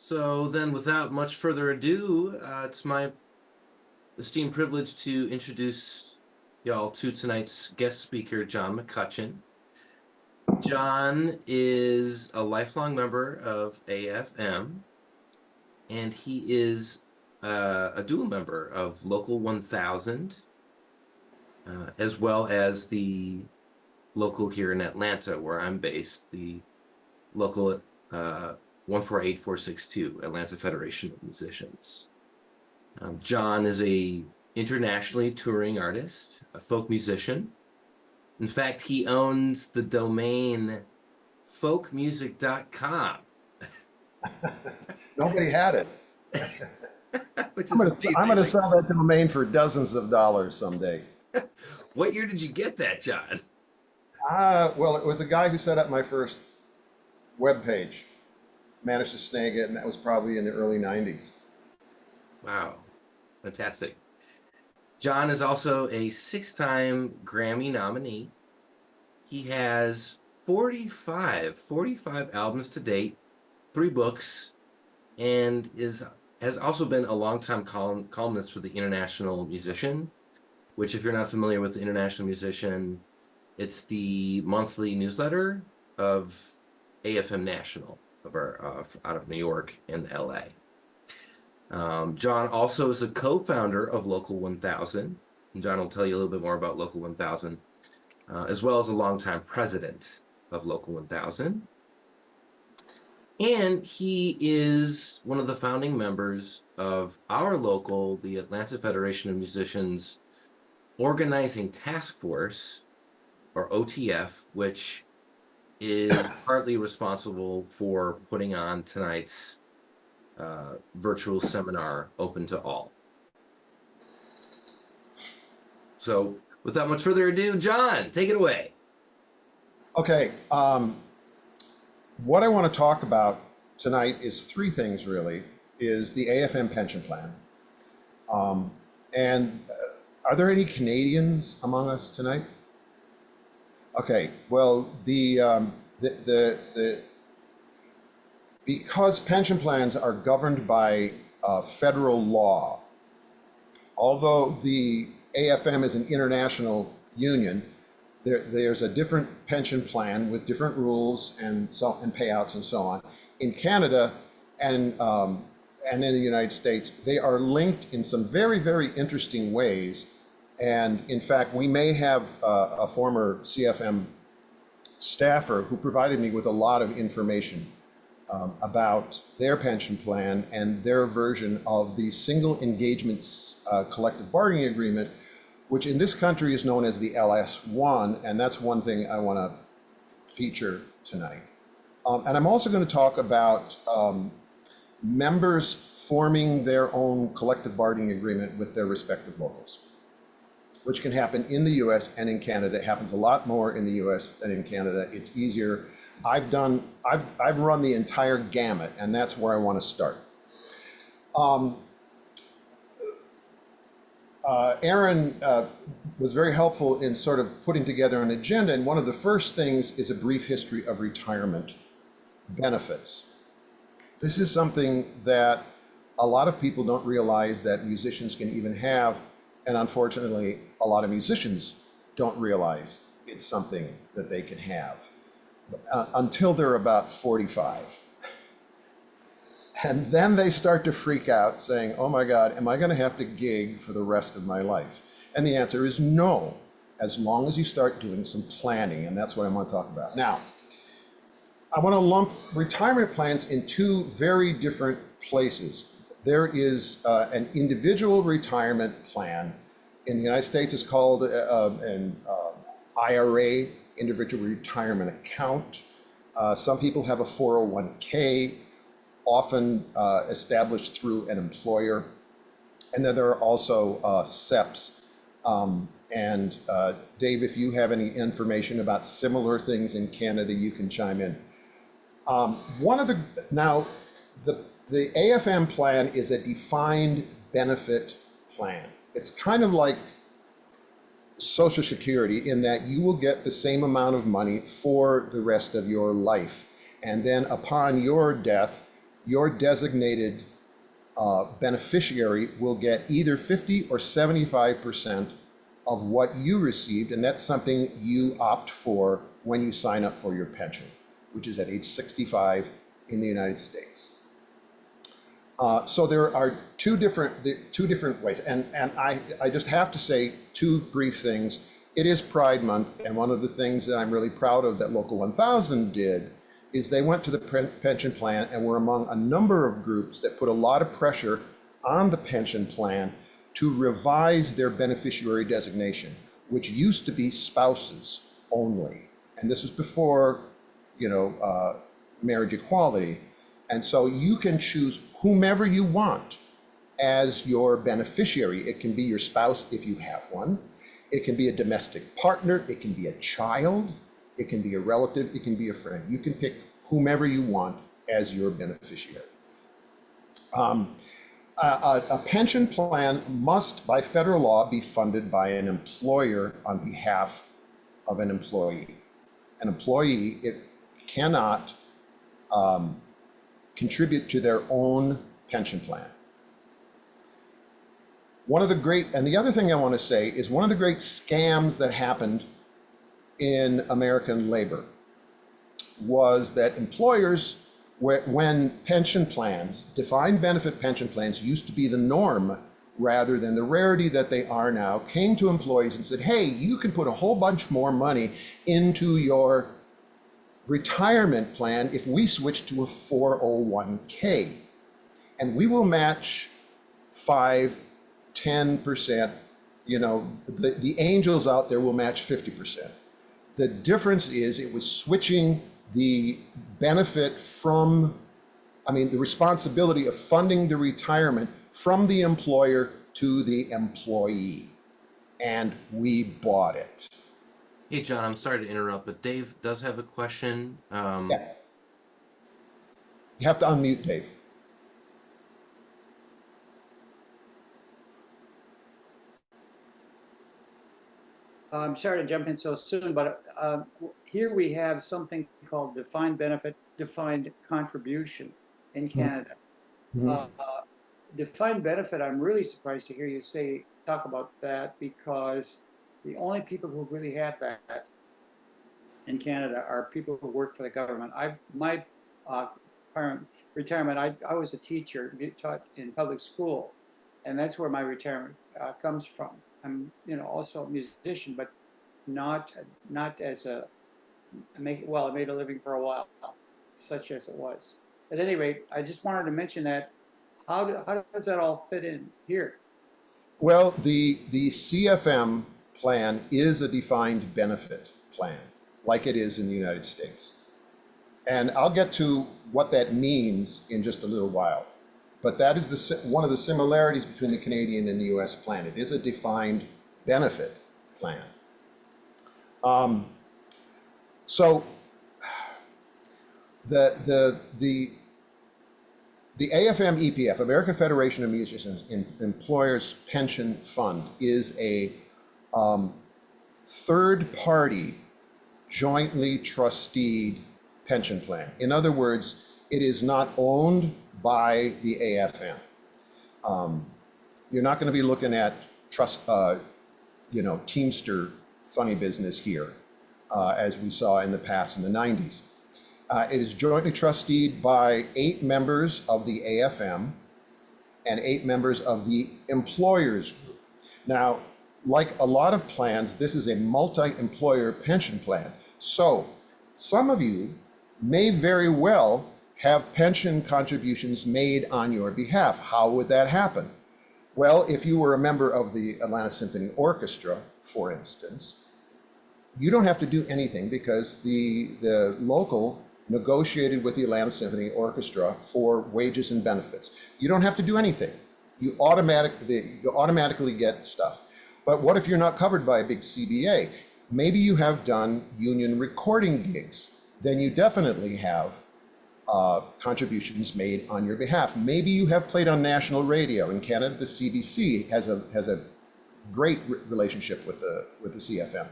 So then, without much further ado, it's my esteemed privilege to introduce y'all to tonight's guest speaker, John McCutcheon. John is a lifelong member of AFM, and he is a dual member of Local 1000, as well as the local here in Atlanta, where I'm based, the local 148462, Atlanta Federation of Musicians. John is a internationally touring artist, a folk musician. In fact, he owns the domain folkmusic.com. Nobody had it. Which I'm is gonna, I'm gonna sell that domain for dozens of dollars someday. What year did you get that, John? Well, it was a guy who set up my first web page, managed to snag it, and that was probably in the early 90s. Wow, fantastic. John is also a 6-time Grammy nominee. He has 45 albums to date, 3 books, and has also been a longtime columnist for the International Musician, which, if you're not familiar with the International Musician, it's the monthly newsletter of AFM National out of New York and LA. John also is a co-founder of Local 1000, and John will tell you a little bit more about Local 1000, as well as a longtime president of Local 1000. And he is one of the founding members of our local, the Atlanta Federation of Musicians Organizing Task Force, or OTF, which is partly responsible for putting on tonight's virtual seminar open to all. So without much further ado, John, take it away. Okay, what I want to talk about tonight is 3 things really, is the AFM pension plan. And are there any Canadians among us tonight? Okay, well, because pension plans are governed by federal law, although the AFM is an international union, there's a different pension plan with different rules and payouts and so on. In Canada and in the United States, they are linked in some very, very interesting ways. And in fact, we may have a former CFM staffer who provided me with a lot of information about their pension plan and their version of the single engagement collective bargaining agreement, which in this country is known as the LS1, and that's one thing I want to feature tonight. And I'm also going to talk about members forming their own collective bargaining agreement with their respective locals, which can happen in the US and in Canada. It happens a lot more in the US than in Canada. It's easier. I've run the entire gamut, and that's where I want to start. Aaron was very helpful in sort of putting together an agenda, and one of the first things is a brief history of retirement benefits. This is something that a lot of people don't realize that musicians can even have, and unfortunately, a lot of musicians don't realize it's something that they can have until they're about 45. And then they start to freak out saying, oh my God, am I going to have to gig for the rest of my life? And the answer is no, as long as you start doing some planning, and that's what I want to talk about. Now, I want to lump retirement plans in 2 very different places. There is an individual retirement plan. In the United States, it's called an IRA, individual retirement account. Some people have a 401k, often established through an employer. And then there are also SEPs. And Dave, if you have any information about similar things in Canada, you can chime in. The AFM plan is a defined benefit plan. It's kind of like Social Security in that you will get the same amount of money for the rest of your life. And then upon your death, your designated beneficiary will get either 50 or 75% of what you received, and that's something you opt for when you sign up for your pension, which is at age 65 in the United States. So there are two different ways, and I just have to say two brief things. It is Pride Month, and one of the things that I'm really proud of that Local 1000 did is they went to the pension plan and were among a number of groups that put a lot of pressure on the pension plan to revise their beneficiary designation, which used to be spouses only. And this was before, marriage equality. And so you can choose whomever you want as your beneficiary. It can be your spouse if you have one. It can be a domestic partner. It can be a child. It can be a relative. It can be a friend. You can pick whomever you want as your beneficiary. A pension plan must, by federal law, be funded by an employer on behalf of an employee. An employee, it cannot contribute to their own pension plan. And the other thing I want to say is one of the great scams that happened in American labor was that employers, when pension plans, defined benefit pension plans used to be the norm rather than the rarity that they are now, came to employees and said, hey, you can put a whole bunch more money into your retirement plan if we switch to a 401k, and we will match 5-10%. The angels out there will match 50%. The difference is it was switching the benefit from, the responsibility of funding the retirement from the employer to the employee, and we bought it. Hey, John, I'm sorry to interrupt, but Dave does have a question. Yeah. You have to unmute Dave. I'm sorry to jump in so soon, but here we have something called defined benefit, defined contribution in Canada. Mm-hmm. Defined benefit, I'm really surprised to hear you talk about that, because the only people who really have that in Canada are people who work for the government. My retirement, I was a teacher, taught in public school, and that's where my retirement comes from. I'm, also a musician, but not as I made a living for a while, such as it was. At any rate, I just wanted to mention that. How does that all fit in here? Well, the CFM plan is a defined benefit plan, like it is in the United States. And I'll get to what that means in just a little while. But that is one of the similarities between the Canadian and the US plan. It is a defined benefit plan. So the AFM EPF, American Federation of Musicians Employers Pension Fund, is a third-party, jointly trusteed pension plan. In other words, it is not owned by the AFM. You're not going to be looking at Teamster funny business here, as we saw in the past in the 90s. It is jointly trusteed by 8 members of the AFM and 8 members of the employers group. Now, like a lot of plans, this is a multi-employer pension plan. So some of you may very well have pension contributions made on your behalf. How would that happen? Well, if you were a member of the Atlanta Symphony Orchestra, for instance, you don't have to do anything because the local negotiated with the Atlanta Symphony Orchestra for wages and benefits. You don't have to do anything. You automatically get stuff. But what if you're not covered by a big CBA? Maybe you have done union recording gigs. Then you definitely have contributions made on your behalf. Maybe you have played on national radio. In Canada, the CBC has a great relationship with the CFM.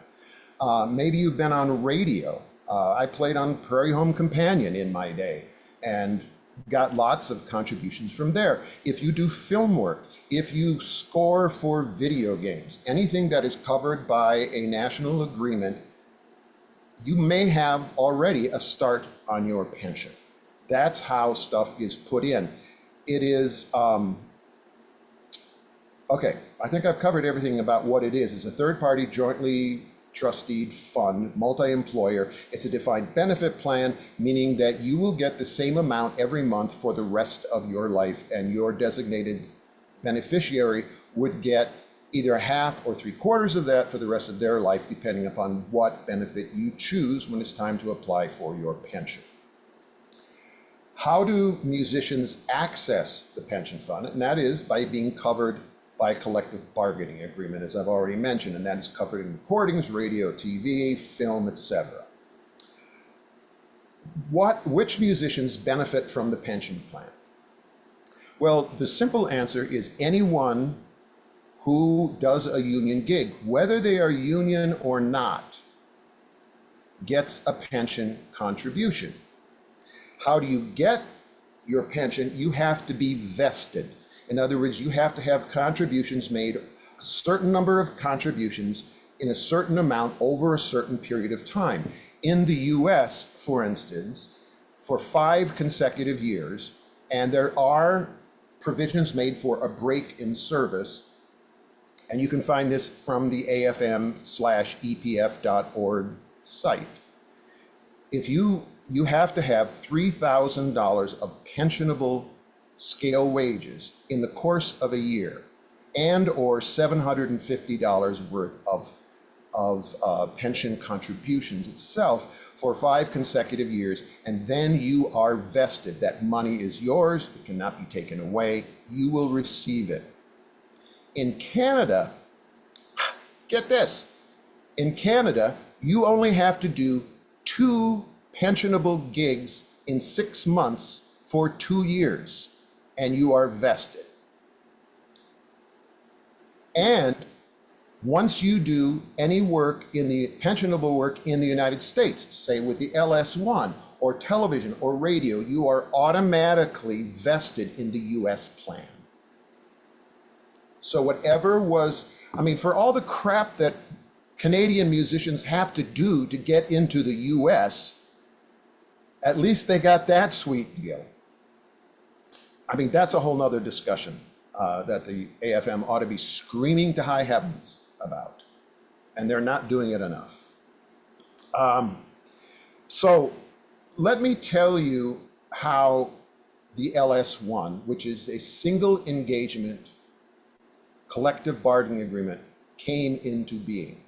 Maybe you've been on radio. I played on Prairie Home Companion in my day, and got lots of contributions from there. If you do film work, if you score for video games, anything that is covered by a national agreement, you may have already a start on your pension. That's how stuff is put in. It is, okay, I think I've covered everything about what it is. It's a third-party jointly trusteed fund, multi-employer. It's a defined benefit plan, meaning that you will get the same amount every month for the rest of your life, and your designated beneficiary would get either half or 3/4 of that for the rest of their life, depending upon what benefit you choose when it's time to apply for your pension. How do musicians access the pension fund? And that is by being covered by a collective bargaining agreement, as I've already mentioned, and that is covered in recordings, radio, TV, film, etc. Which musicians benefit from the pension plan? Well, the simple answer is anyone who does a union gig, whether they are union or not, gets a pension contribution. How do you get your pension? You have to be vested. In other words, you have to have contributions made, a certain number of contributions in a certain amount over a certain period of time. In the US, for instance, for 5 consecutive years, and there are provisions made for a break in service, and you can find this from the afm/epf.org site. If you have to have $3,000 of pensionable scale wages in the course of a year, and or $750 worth of pension contributions itself for 5 consecutive years, and then you are vested. That money is yours, it cannot be taken away, you will receive it. In Canada, get this, in Canada, you only have to do 2 pensionable gigs in 6 months for 2 years, and you are vested. And once you do any work in the pensionable work in the United States, say with the LS1 or television or radio, you are automatically vested in the US plan. So whatever was, I mean, for all the crap that Canadian musicians have to do to get into the US, at least they got that sweet deal. I mean, that's a whole nother discussion that the AFM ought to be screaming to high heavens about, and they're not doing it enough. So let me tell you how the LS1, which is a single engagement collective bargaining agreement, came into being.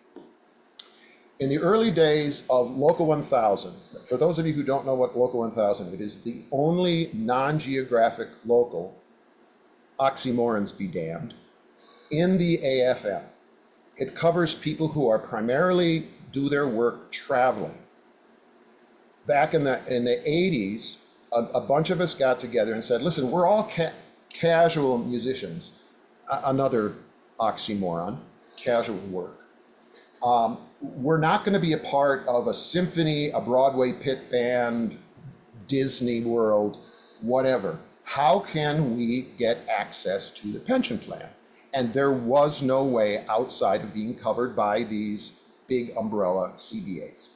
In the early days of Local 1000, for those of you who don't know what Local 1000, it is the only non-geographic local, oxymorons be damned, in the AFM. It covers people who are primarily do their work traveling. Back in the 80s, a bunch of us got together and said, listen, we're all casual musicians, another oxymoron, casual work. We're not going to be a part of a symphony, a Broadway pit band, Disney World, whatever. How can we get access to the pension plan? And there was no way outside of being covered by these big umbrella CBAs.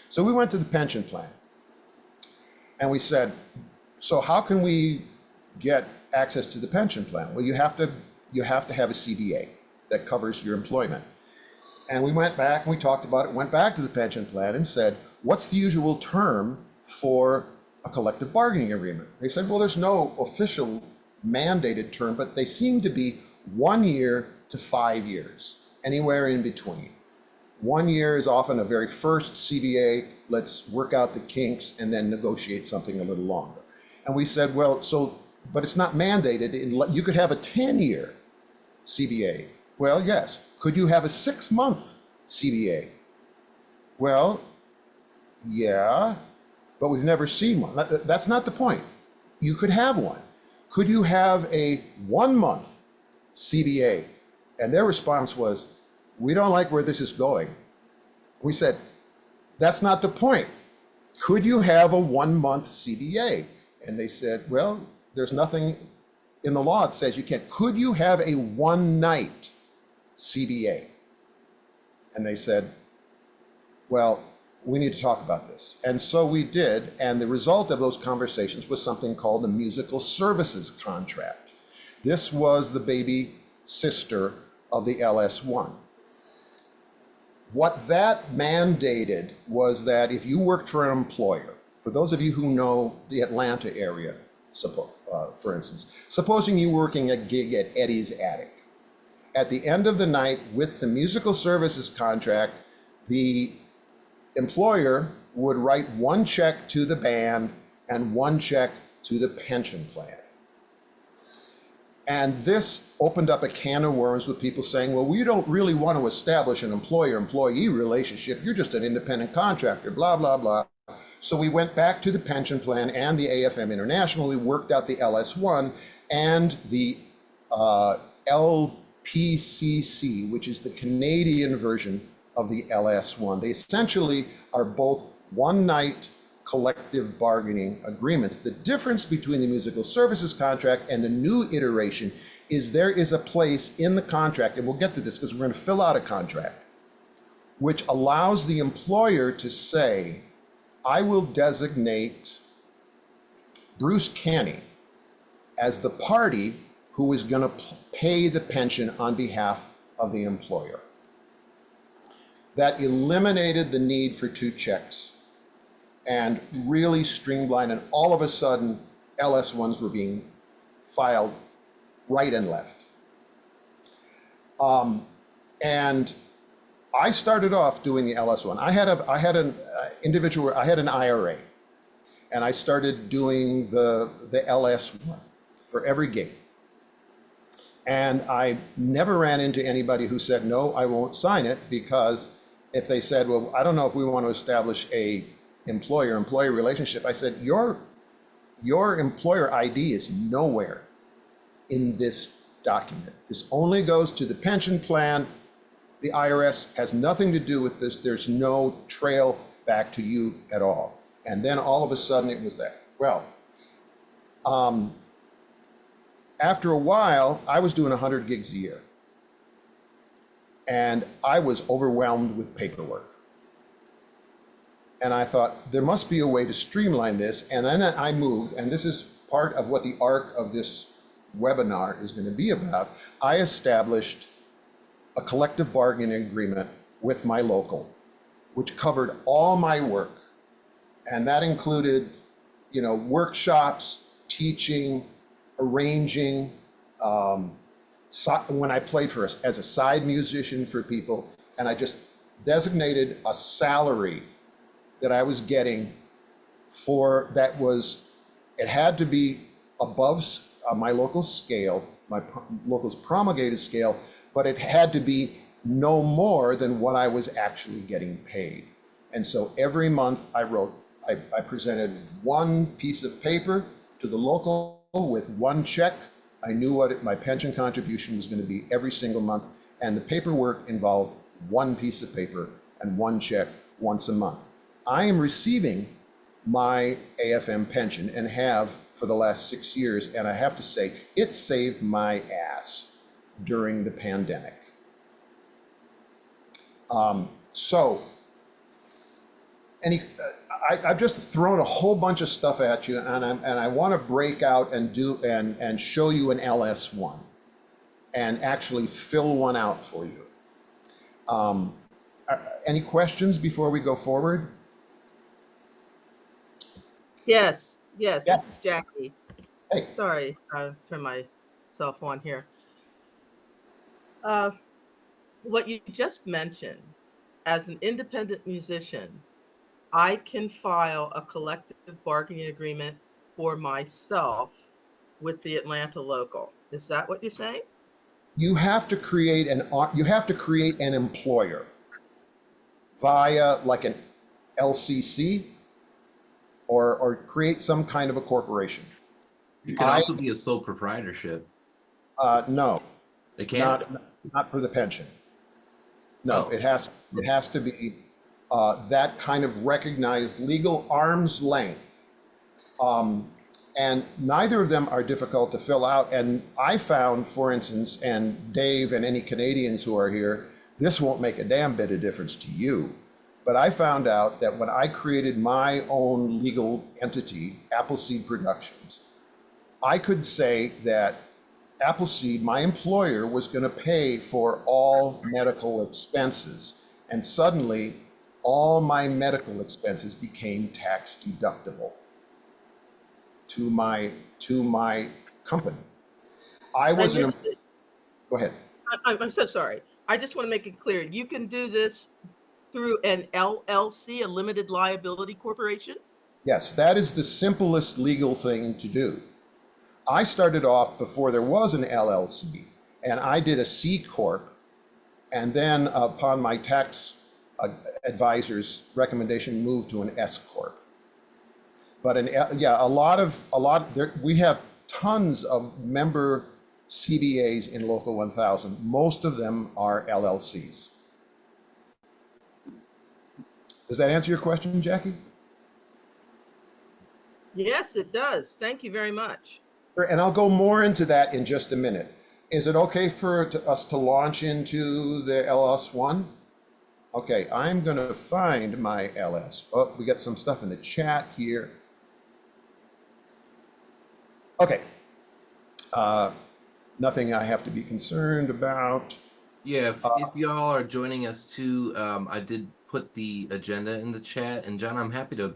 So we went to the pension plan and we said, so how can we get access to the pension plan? Well, you have to have a CBA that covers your employment. And we went back and we talked about it, went back to the pension plan and said, what's the usual term for a collective bargaining agreement? They said, well, there's no official mandated term, but they seem to be 1 year to 5 years, anywhere in between. 1 year is often a very first CBA, let's work out the kinks and then negotiate something a little longer. And we said, well, but it's not mandated. You could have a 10-year CBA. Well, yes. Could you have a 6-month CBA? Well, yeah, but we've never seen one. That's not the point. You could have one. Could you have a 1-month CBA? And their response was, we don't like where this is going. We said, that's not the point. Could you have a 1-month CBA? And they said, well, there's nothing in the law that says you can't. Could you have a one-night CBA? And they said, well, we need to talk about this. And so we did, and the result of those conversations was something called the musical services contract. This was the baby sister of the LS1. What that mandated was that if you worked for an employer, for those of you who know the Atlanta area, for instance, supposing you were working a gig at Eddie's Attic. At the end of the night, with the musical services contract, the employer would write one check to the band and one check to the pension plan. And this opened up a can of worms with people saying, well, we don't really want to establish an employer-employee relationship. You're just an independent contractor, blah, blah, blah. So we went back to the pension plan and the AFM International. We worked out the LS1 and the LPCC, which is the Canadian version of the LS1. They essentially are both one-night collective bargaining agreements. The difference between the musical services contract and the new iteration is there is a place in the contract, and we'll get to this because we're going to fill out a contract, which allows the employer to say, I will designate Bruce Canny as the party who is going to pay the pension on behalf of the employer. That eliminated the need for two checks and really streamlined, and all of a sudden, LS1s were being filed right and left. And I started off doing the LS1. I had an IRA, and I started doing the LS1 for every gig. And I never ran into anybody who said, no, I won't sign it, because if they said, well, I don't know if we want to establish a employer-employee relationship, I said, your employer ID is nowhere in this document. This only goes to the pension plan. The IRS has nothing to do with this. There's no trail back to you at all. And then all of a sudden it was that. Well, after a while, I was doing 100 gigs a year. And I was overwhelmed with paperwork. And I thought, there must be a way to streamline this. And then I moved, and this is part of what the arc of this webinar is going to be about. I established a collective bargaining agreement with my local, which covered all my work. And that included, workshops, teaching, arranging, when I played as a side musician for people, and I just designated a salary that I was getting for it had to be above my local scale, my local's promulgated scale, but it had to be no more than what I was actually getting paid. And so every month I presented one piece of paper to the local with one check. I knew what my pension contribution was going to be every single month, and the paperwork involved one piece of paper and one check once a month. I am receiving my AFM pension and have for the last 6 years, and I have to say, it saved my ass during the pandemic. I've just thrown a whole bunch of stuff at you, and I want to break out and show you an LS1 and actually fill one out for you. Any questions before we go forward? Yes, Yeah. this is Jackie. Hey. Sorry, turn myself on here. What you just mentioned, as an independent musician, I can file a collective bargaining agreement for myself with the Atlanta local. Is that what you're saying? You have to create an employer via like an LCC or create some kind of a corporation. It can also be a sole proprietorship. No, It can. not for the pension. No, Oh. it has to be that kind of recognized legal arm's length. And neither of them are difficult to fill out. And I found, for instance, and Dave and any Canadians who are here, this won't make a damn bit of difference to you. But I found out that when I created my own legal entity, Appleseed Productions, I could say that Appleseed, my employer, was going to pay for all medical expenses. And suddenly, all my medical expenses became tax deductible to my company. I was an. Go ahead. I'm so sorry. I just want to make it clear. You can do this through an LLC, a limited liability corporation? Yes, that is the simplest legal thing to do. I started off before there was an LLC, and I did a C Corp, and then upon my tax advisor's recommendation, moved to an S Corp. But we have tons of member CBAs in Local 1000. Most of them are LLCs. Does that answer your question, Jackie? Yes, it does. Thank you very much. And I'll go more into that in just a minute. Is it okay for us to launch into the LS1? Okay, I'm going to find my LS. Oh, we got some stuff in the chat here. Okay. Nothing I have to be concerned about. Yeah, if y'all are joining us too, I did put the agenda in the chat, and John, I'm happy to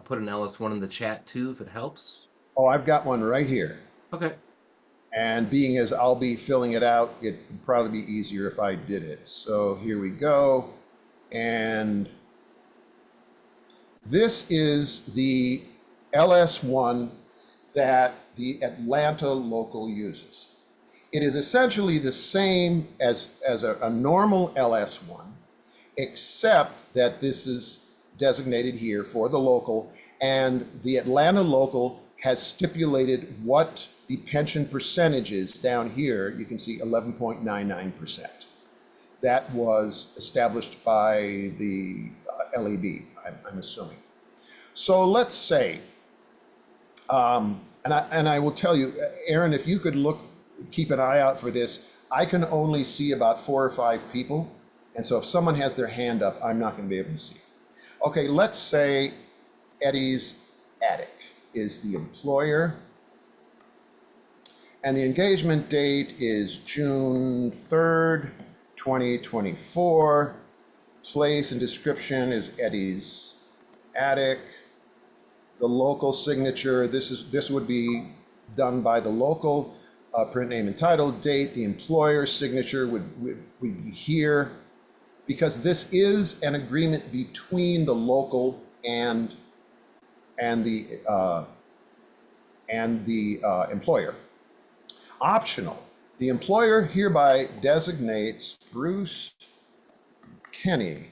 put an LS1 in the chat too, if it helps. Oh, I've got one right here. Okay. And being as I'll be filling it out, it'd probably be easier if I did it. So here we go. And this is the LS1 that the Atlanta local uses. It is essentially the same as a normal LS1, except that this is designated here for the local, and the Atlanta local has stipulated what the pension percentage is down here. You can see 11.99%. That was established by the LAB, I'm assuming. So let's say, and I will tell you, Aaron, if you could keep an eye out for this. I can only see about 4 or 5 people. And so if someone has their hand up, I'm not going to be able to see. Okay, let's say Eddie's Attic is the employer. And the engagement date is June 3rd, 2024. Place and description is Eddie's Attic. The local signature, this would be done by the local. Print name and title, date, the employer signature would be here, because this is an agreement between the local and the employer. Optional, the employer hereby designates Bruce Kenny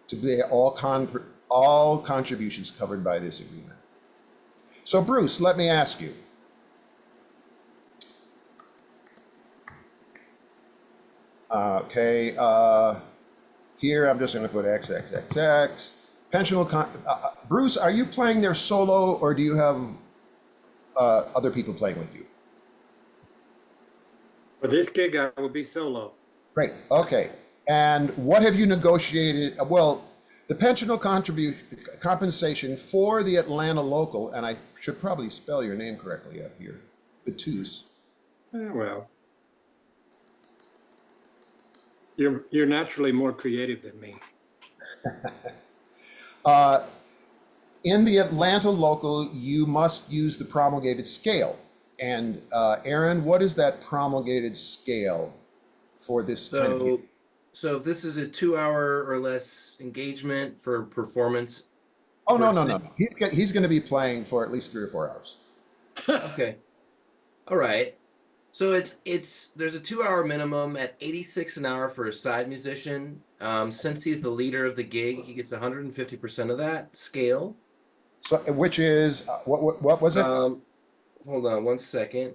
to be all contributions covered by this agreement. So Bruce, let me ask you, okay, here I'm just going to put XXXX. Pensionable Bruce, are you playing there solo, or do you have other people playing with you? For this gig, I will be solo. Great. Okay. And what have you negotiated? Well, the pensionable compensation for the Atlanta local, and I should probably spell your name correctly up here, Batus. Well, you're naturally more creative than me. In the Atlanta local, you must use the promulgated scale. And Aaron, what is that promulgated scale for this kind of gig? So if this is a 2-hour or less engagement for performance. Oh, no. He's going to be playing for at least 3 or 4 hours. Okay. All right. So there's a 2-hour minimum at $86 an hour for a side musician. Since he's the leader of the gig, he gets 150% of that scale. So, which is what was it? Hold on 1 second.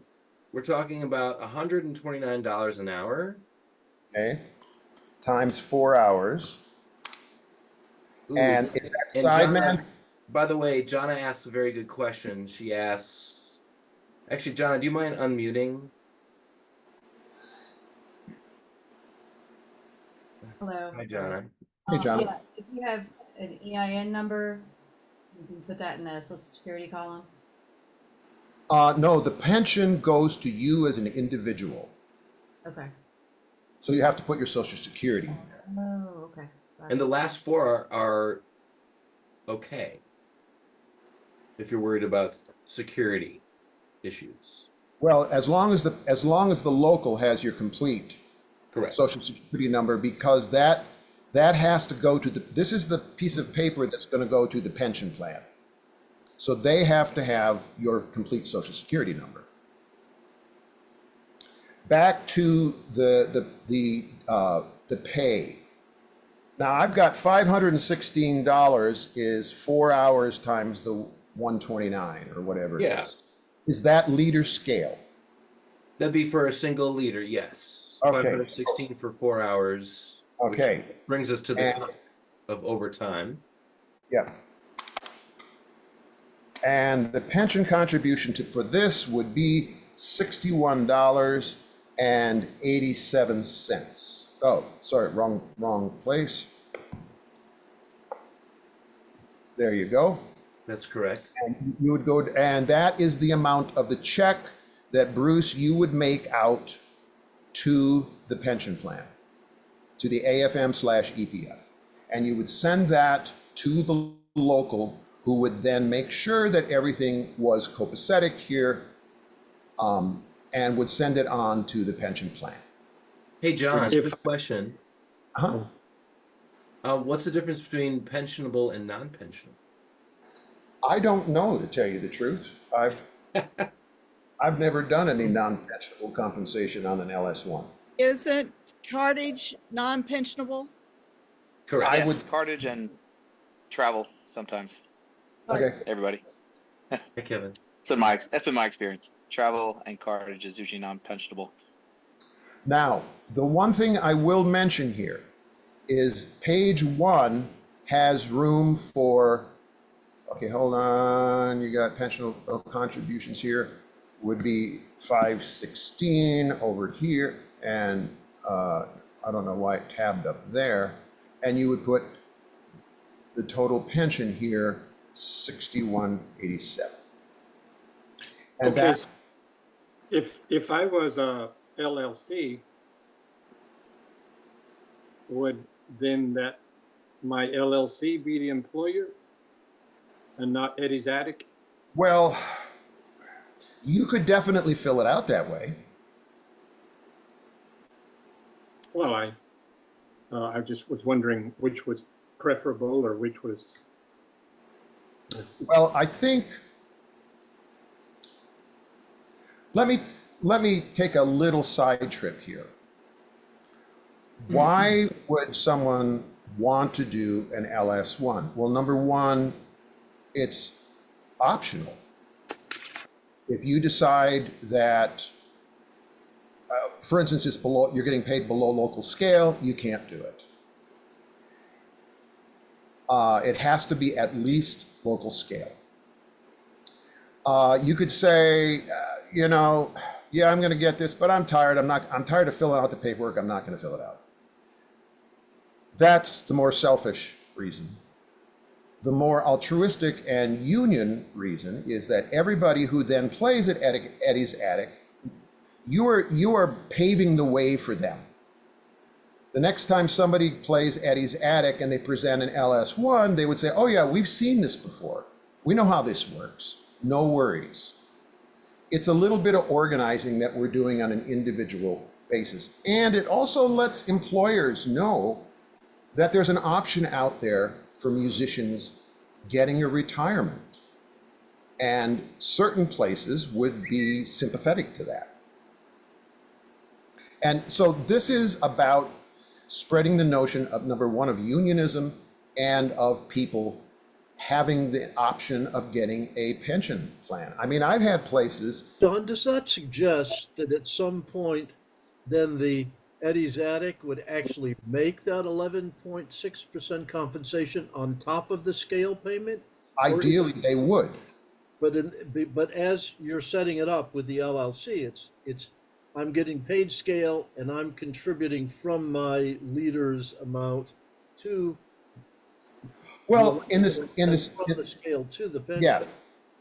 We're talking about $129 an hour. Okay. Times 4 hours. Ooh, And is that side man? By the way, Jonna asks a very good question. She asks, actually, Jonna, do you mind unmuting? Hello. Hi, Jonna. Hey, John. Yeah, if you have an EIN number, you can put that in the social security column. No, the pension goes to you as an individual. Okay. So you have to put your social security in there. Oh, okay. Got And it. the last four are okay if you're worried about security issues. Well, as long as the local has your complete Correct. social security number, because that has to go to this is the piece of paper that's going to go to the pension plan. So they have to have your complete social security number. Back to the pay. Now I've got $516 is 4 hours times the 129 or whatever it Yeah. is. Is that leader scale? That'd be for a single leader, yes. Okay. 516 for 4 hours. Okay. Which brings us to the cut of overtime. Yeah. And the pension contribution for this would be $61.87. Oh, sorry, wrong place. There you go. That's correct. And you would go, and that is the amount of the check that Bruce, you would make out to the pension plan, to the AFM/EPF. And you would send that to the local, who would then make sure that everything was copacetic here, and would send it on to the pension plan. Hey, John, If- quick question. What's the difference between pensionable and non-pensionable? I don't know, to tell you the truth. I've never done any non-pensionable compensation on an LS1. Isn't cartage non-pensionable? Correct. I Yes, would- cartage and travel sometimes. Okay. Everybody. Hey, Kevin. That's been my experience. Travel and cartage is usually non-pensionable. Now, the one thing I will mention here is page 1 has room for, okay, hold on, you got pensional contributions here, would be 516 over here, and I don't know why it tabbed up there, and you would put the total pension here, 6187. And Okay, that, if I was a LLC, would then my LLC be the employer and not Eddie's Attic? well, you could definitely fill it out that way. Well, I just was wondering which was preferable or which was. Well, I think, let me take a little side trip here. Why would someone want to do an LS1? Well, number one, it's optional. If you decide that, for instance, it's below, you're getting paid below local scale, you can't do it. It has to be at least local scale. You could say, yeah, I'm going to get this, but I'm tired. I'm tired of filling out the paperwork. I'm not going to fill it out. That's the more selfish reason. The more altruistic and union reason is that everybody who then plays at Eddie's Attic, you are paving the way for them. The next time somebody plays Eddie's Attic and they present an LS1, they would say, oh yeah, we've seen this before. We know how this works. No worries. It's a little bit of organizing that we're doing on an individual basis. And it also lets employers know that there's an option out there for musicians getting a retirement. And certain places would be sympathetic to that. And so this is about spreading the notion of, number one, of unionism and of people having the option of getting a pension plan. I mean, I've had places. Don, does that suggest that at some point then the Eddie's Attic would actually make that 11.6% compensation on top of the scale payment? Ideally, they would. But as you're setting it up with the LLC, it's I'm getting paid scale and I'm contributing from my leader's amount to Well, in this, from the scale to the pension. yeah,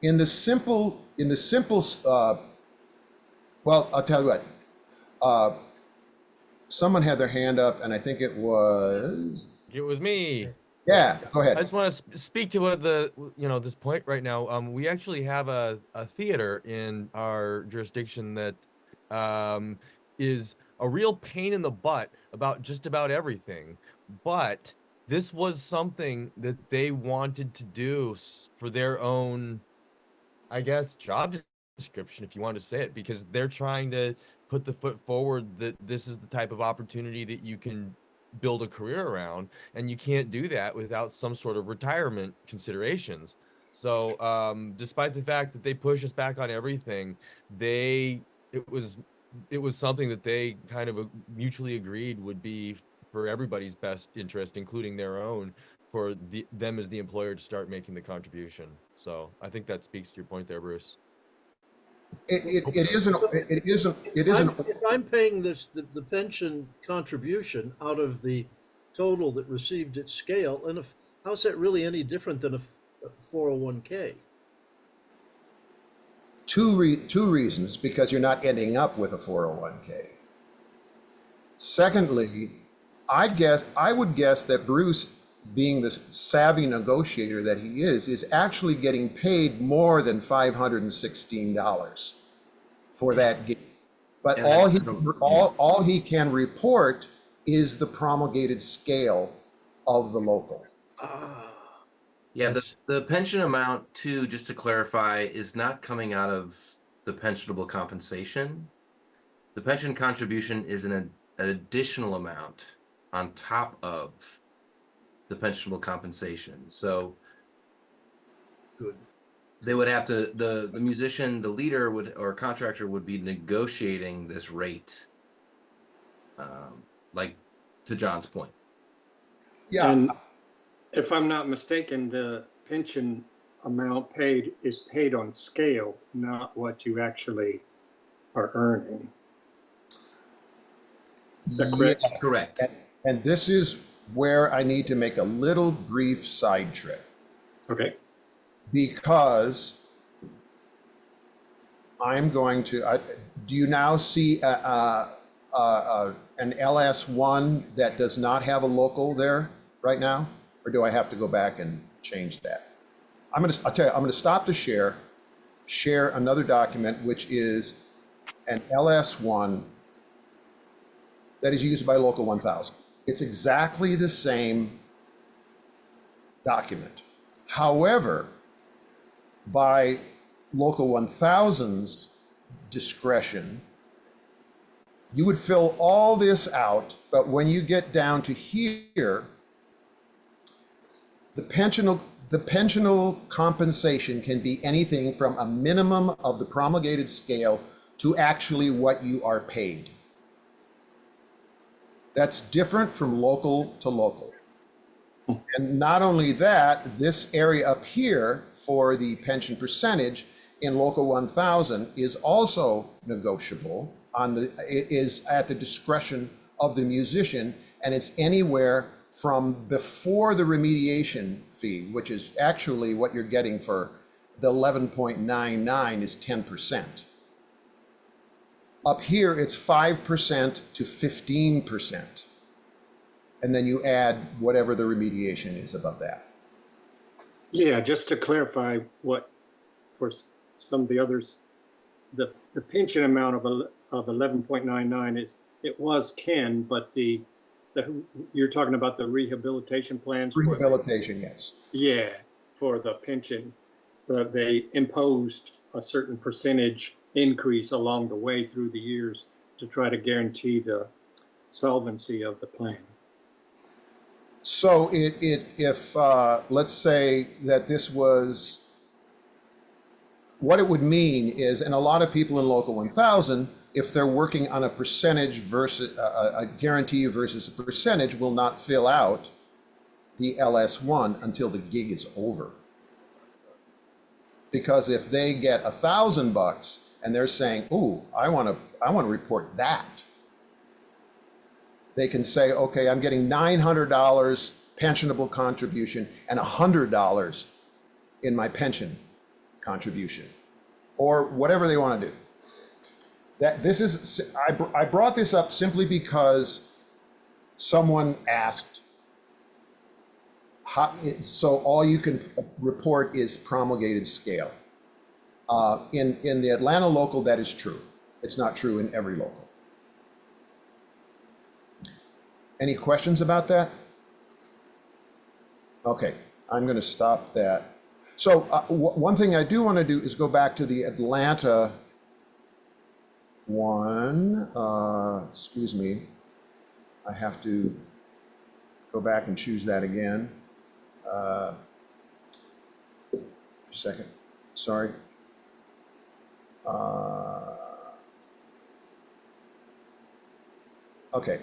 in the simple, well, I'll tell you what. Someone had their hand up, and I think it was. It was me. Yeah, go ahead. I just want to speak to what this point right now. We actually have a theater in our jurisdiction that is a real pain in the butt about just about everything. But this was something that they wanted to do for their own, I guess, job description, if you want to say it, because they're trying to put the foot forward that this is the type of opportunity that you can build a career around, and you can't do that without some sort of retirement considerations. So despite the fact that they push us back on everything, it was something that they kind of mutually agreed would be for everybody's best interest, including their own, for them as the employer to start making the contribution. So I think that speaks to your point there, Bruce. It isn't. If I'm paying the pension contribution out of the total that received its scale, and how's that really any different than a 401k? Two reasons: because you're not ending up with a 401k. Secondly, I would guess that Bruce, being the savvy negotiator that he is actually getting paid more than $516 for that gig. But all he can report is the promulgated scale of the local. Yeah, the pension amount, too, just to clarify, is not coming out of the pensionable compensation. The pension contribution is an additional amount on top of the pensionable compensation. So Good. they would have to, the musician, the leader would, or contractor would be negotiating this rate, like to John's point. Yeah. And if I'm not mistaken, the pension amount paid is paid on scale, not what you actually are earning. Is that correct? Yeah. Correct. And this is where I need to make a little brief side trip. Okay. Because I'm going to, do you now see an LS1 that does not have a local there right now? Or do I have to go back and change that? I'll tell you, I'm going to stop the share another document, which is an LS1 that is used by Local 1000. It's exactly the same document. However, by Local 1000's discretion, you would fill all this out, but when you get down to here, the pensional compensation can be anything from a minimum of the promulgated scale to actually what you are paid. That's different from local to local. And not only that, this area up here for the pension percentage in Local 1000 is also negotiable. It is at the discretion of the musician, and it's anywhere from before the remediation fee, which is actually what you're getting for the 11.99 is 10%. Up here, it's 5% to 15%. And then you add whatever the remediation is above that. Yeah, just to clarify what, for some of the others, the pension amount of 11.99 is, it was 10, but you're talking about the rehabilitation plans. Rehabilitation, yes. Yeah, for the pension, they imposed a certain percentage increase along the way through the years to try to guarantee the solvency of the plan. So if let's say that this was, what it would mean is, and a lot of people in Local 1000, if they're working on a percentage versus a guarantee versus a percentage, will not fill out the LS1 until the gig is over. Because if they get $1,000 and they're saying, "Ooh, I want to report that," they can say, "Okay, I'm getting $900 pensionable contribution and $100 in my pension contribution," or whatever they want to do. I brought this up simply because someone asked, so all you can report is promulgated scale. In the Atlanta local, that is true. It's not true in every local. Any questions about that? Okay, I'm going to stop that. So one thing I do want to do is go back to the Atlanta one. Excuse me. I have to go back and choose that again. Second, sorry. Okay.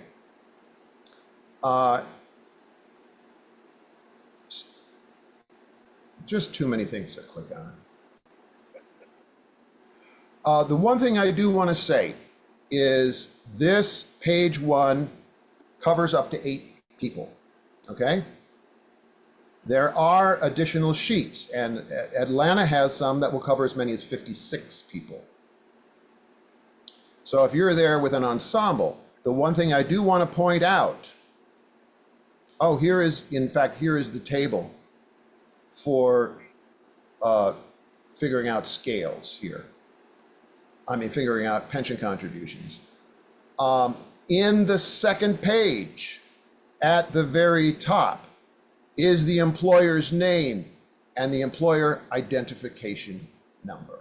Just too many things to click on. The one thing I do want to say is this page 1 covers up to 8 people, okay? There are additional sheets, and Atlanta has some that will cover as many as 56 people. So if you're there with an ensemble, the one thing I do want to point out, here is the table for figuring out scales here. Figuring out pension contributions. In the second page, at the very top, is the employer's name and the employer identification number.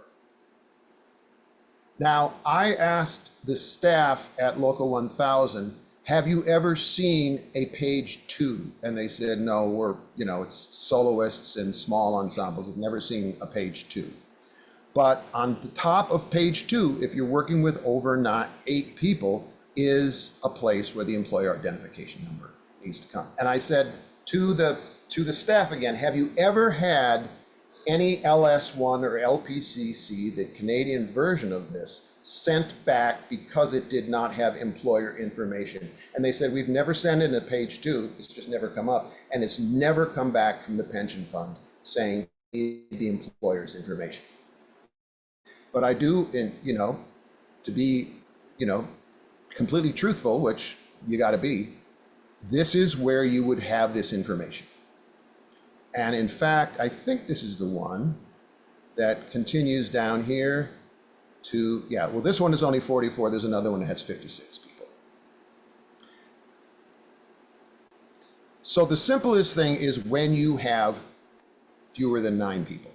Now, I asked the staff at Local 1000, have you ever seen a page 2? And they said, no, it's soloists and small ensembles. We've never seen a page 2. But on the top of page 2, if you're working with over 8 people, is a place where the employer identification number needs to come. And I said to the staff again, have you ever had any LS1 or LPCC, the Canadian version of this, sent back because it did not have employer information? And they said, we've never sent it in a page 2, it's just never come up, and it's never come back from the pension fund saying the employer's information. But I do, to be, completely truthful, which you got to be, this is where you would have this information. And in fact, I think this is the one that continues down here to, this one is only 44. There's another one that has 56 people. So the simplest thing is when you have fewer than 9 people.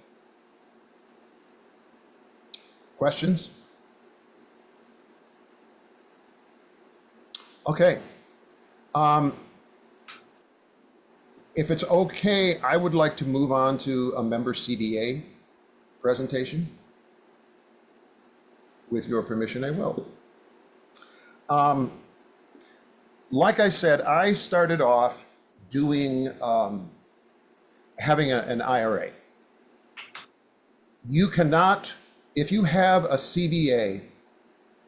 Questions? Okay. If it's okay, I would like to move on to a member CBA presentation. With your permission, I will. Like I said, I started off doing, having an IRA. You cannot, if you have a CBA,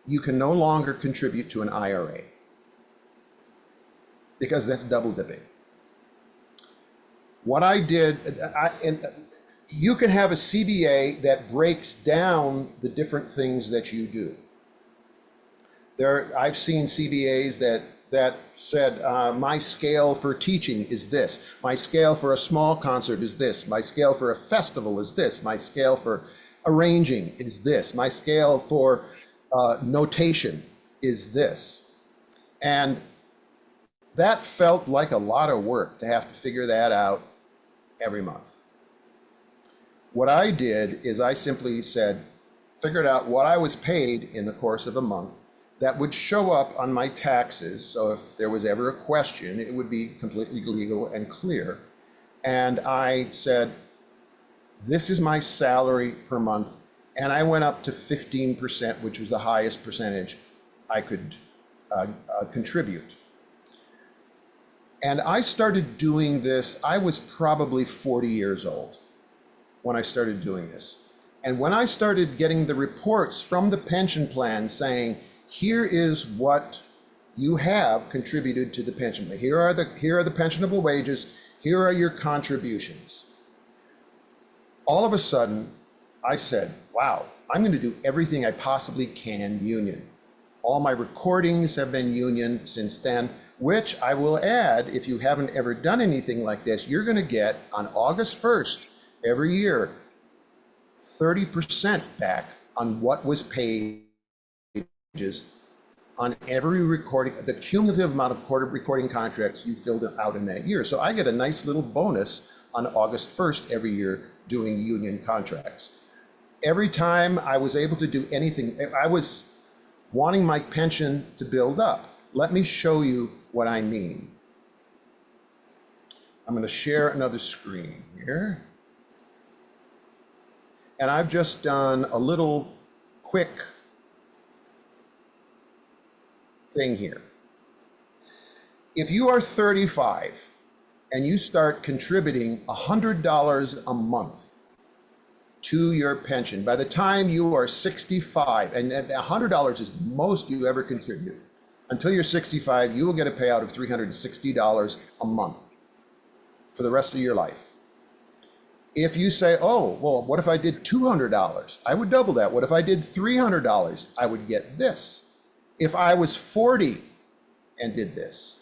you can no longer contribute to an IRA because that's double dipping. What I did, you can have a CBA that breaks down the different things that you do. I've seen CBAs that said, my scale for teaching is this, my scale for a small concert is this, my scale for a festival is this, my scale for arranging is this, my scale for notation is this. And that felt like a lot of work to have to figure that out every month. What I did is I simply figured out what I was paid in the course of a month that would show up on my taxes. So if there was ever a question, it would be completely legal and clear. And I said, this is my salary per month. And I went up to 15%, which was the highest percentage I could contribute. And I started doing this, I was probably 40 years old when I started doing this. And when I started getting the reports from the pension plan saying, here is what you have contributed to the pension plan. Here are the pensionable wages. Here are your contributions. All of a sudden, I said, wow, I'm going to do everything I possibly can union. All my recordings have been union since then, which I will add, if you haven't ever done anything like this, you're going to get on August 1st every year 30% back on what was paid on every recording, the cumulative amount of recording contracts you filled out in that year. So I get a nice little bonus on August 1st every year doing union contracts. Every time I was able to do anything, I was wanting my pension to build up. Let me show you what I mean. I'm going to share another screen here. And I've just done a little quick thing here. If you are 35 and you start contributing $100 a month to your pension, by the time you are 65, and $100 is the most you ever contribute, until you're 65, you will get a payout of $360 a month for the rest of your life. If you say, oh, well, what if I did $200? I would double that. What if I did $300? I would get this. If I was 40 and did this,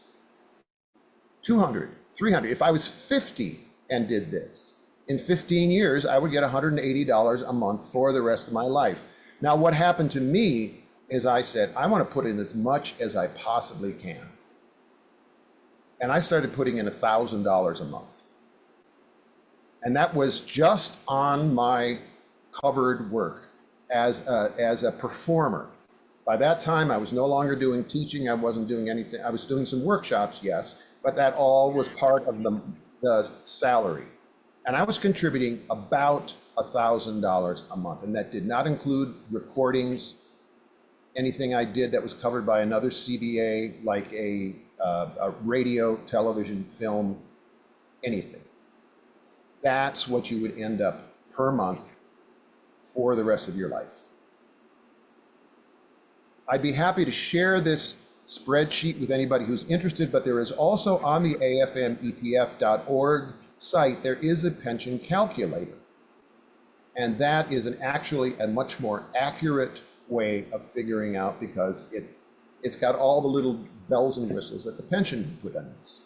200, 300. If I was 50 and did this, in 15 years, I would get $180 a month for the rest of my life. Now, what happened to me is I said, I want to put in as much as I possibly can. And I started putting in $1,000 a month. And that was just on my covered work as a performer. By that time, I was no longer doing teaching. I wasn't doing anything. I was doing some workshops, yes, but that all was part of the salary. And I was contributing about $1,000 a month. And that did not include recordings, anything I did that was covered by another CBA, like a radio, television, film, anything. That's what you would end up per month for the rest of your life. I'd be happy to share this spreadsheet with anybody who's interested, but there is also on the afmetf.org site, there is a pension calculator. And that is actually a much more accurate way of figuring out, because it's got all the little bells and whistles that the pension put on this.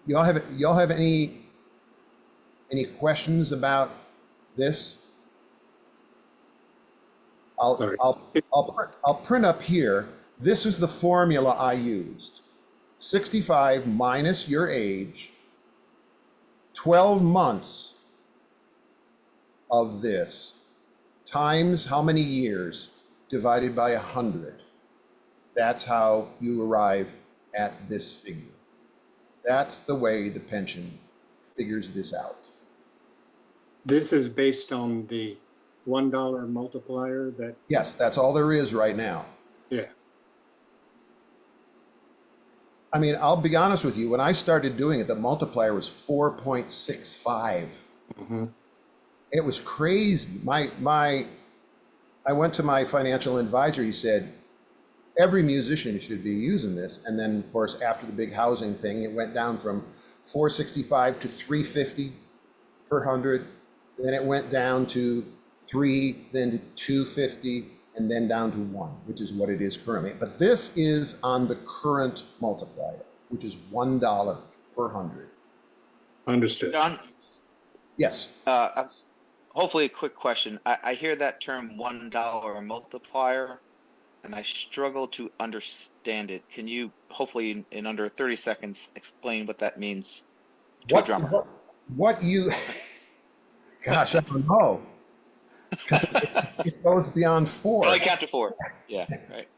Y'all have any questions about this? I'll print up here. This is the formula I used. 65 minus your age, 12 months of this times how many years divided by 100. That's how you arrive at this figure. That's the way the pension figures this out. This is based on the $1 multiplier that. Yes, that's all there is right now. Yeah. I mean, I'll be honest with you, when I started doing it, the multiplier was 4.65. Mm-hmm. It was crazy. I went to my financial advisor, he said, every musician should be using this. And then, of course, after the big housing thing, it went down from 465 to 350 per 100. Then it went down to 3, then to 250, and then down to 1, which is what it is currently. But this is on the current multiplier, which is $1 per 100. Understood. John? Yes. Hopefully a quick question. I hear that term $1 multiplier, and I struggle to understand it. Can you, hopefully in under 30 seconds, explain what that means to a drummer? What you, gosh, I don't know. Because it goes beyond 4. I count to 4. Yeah, right.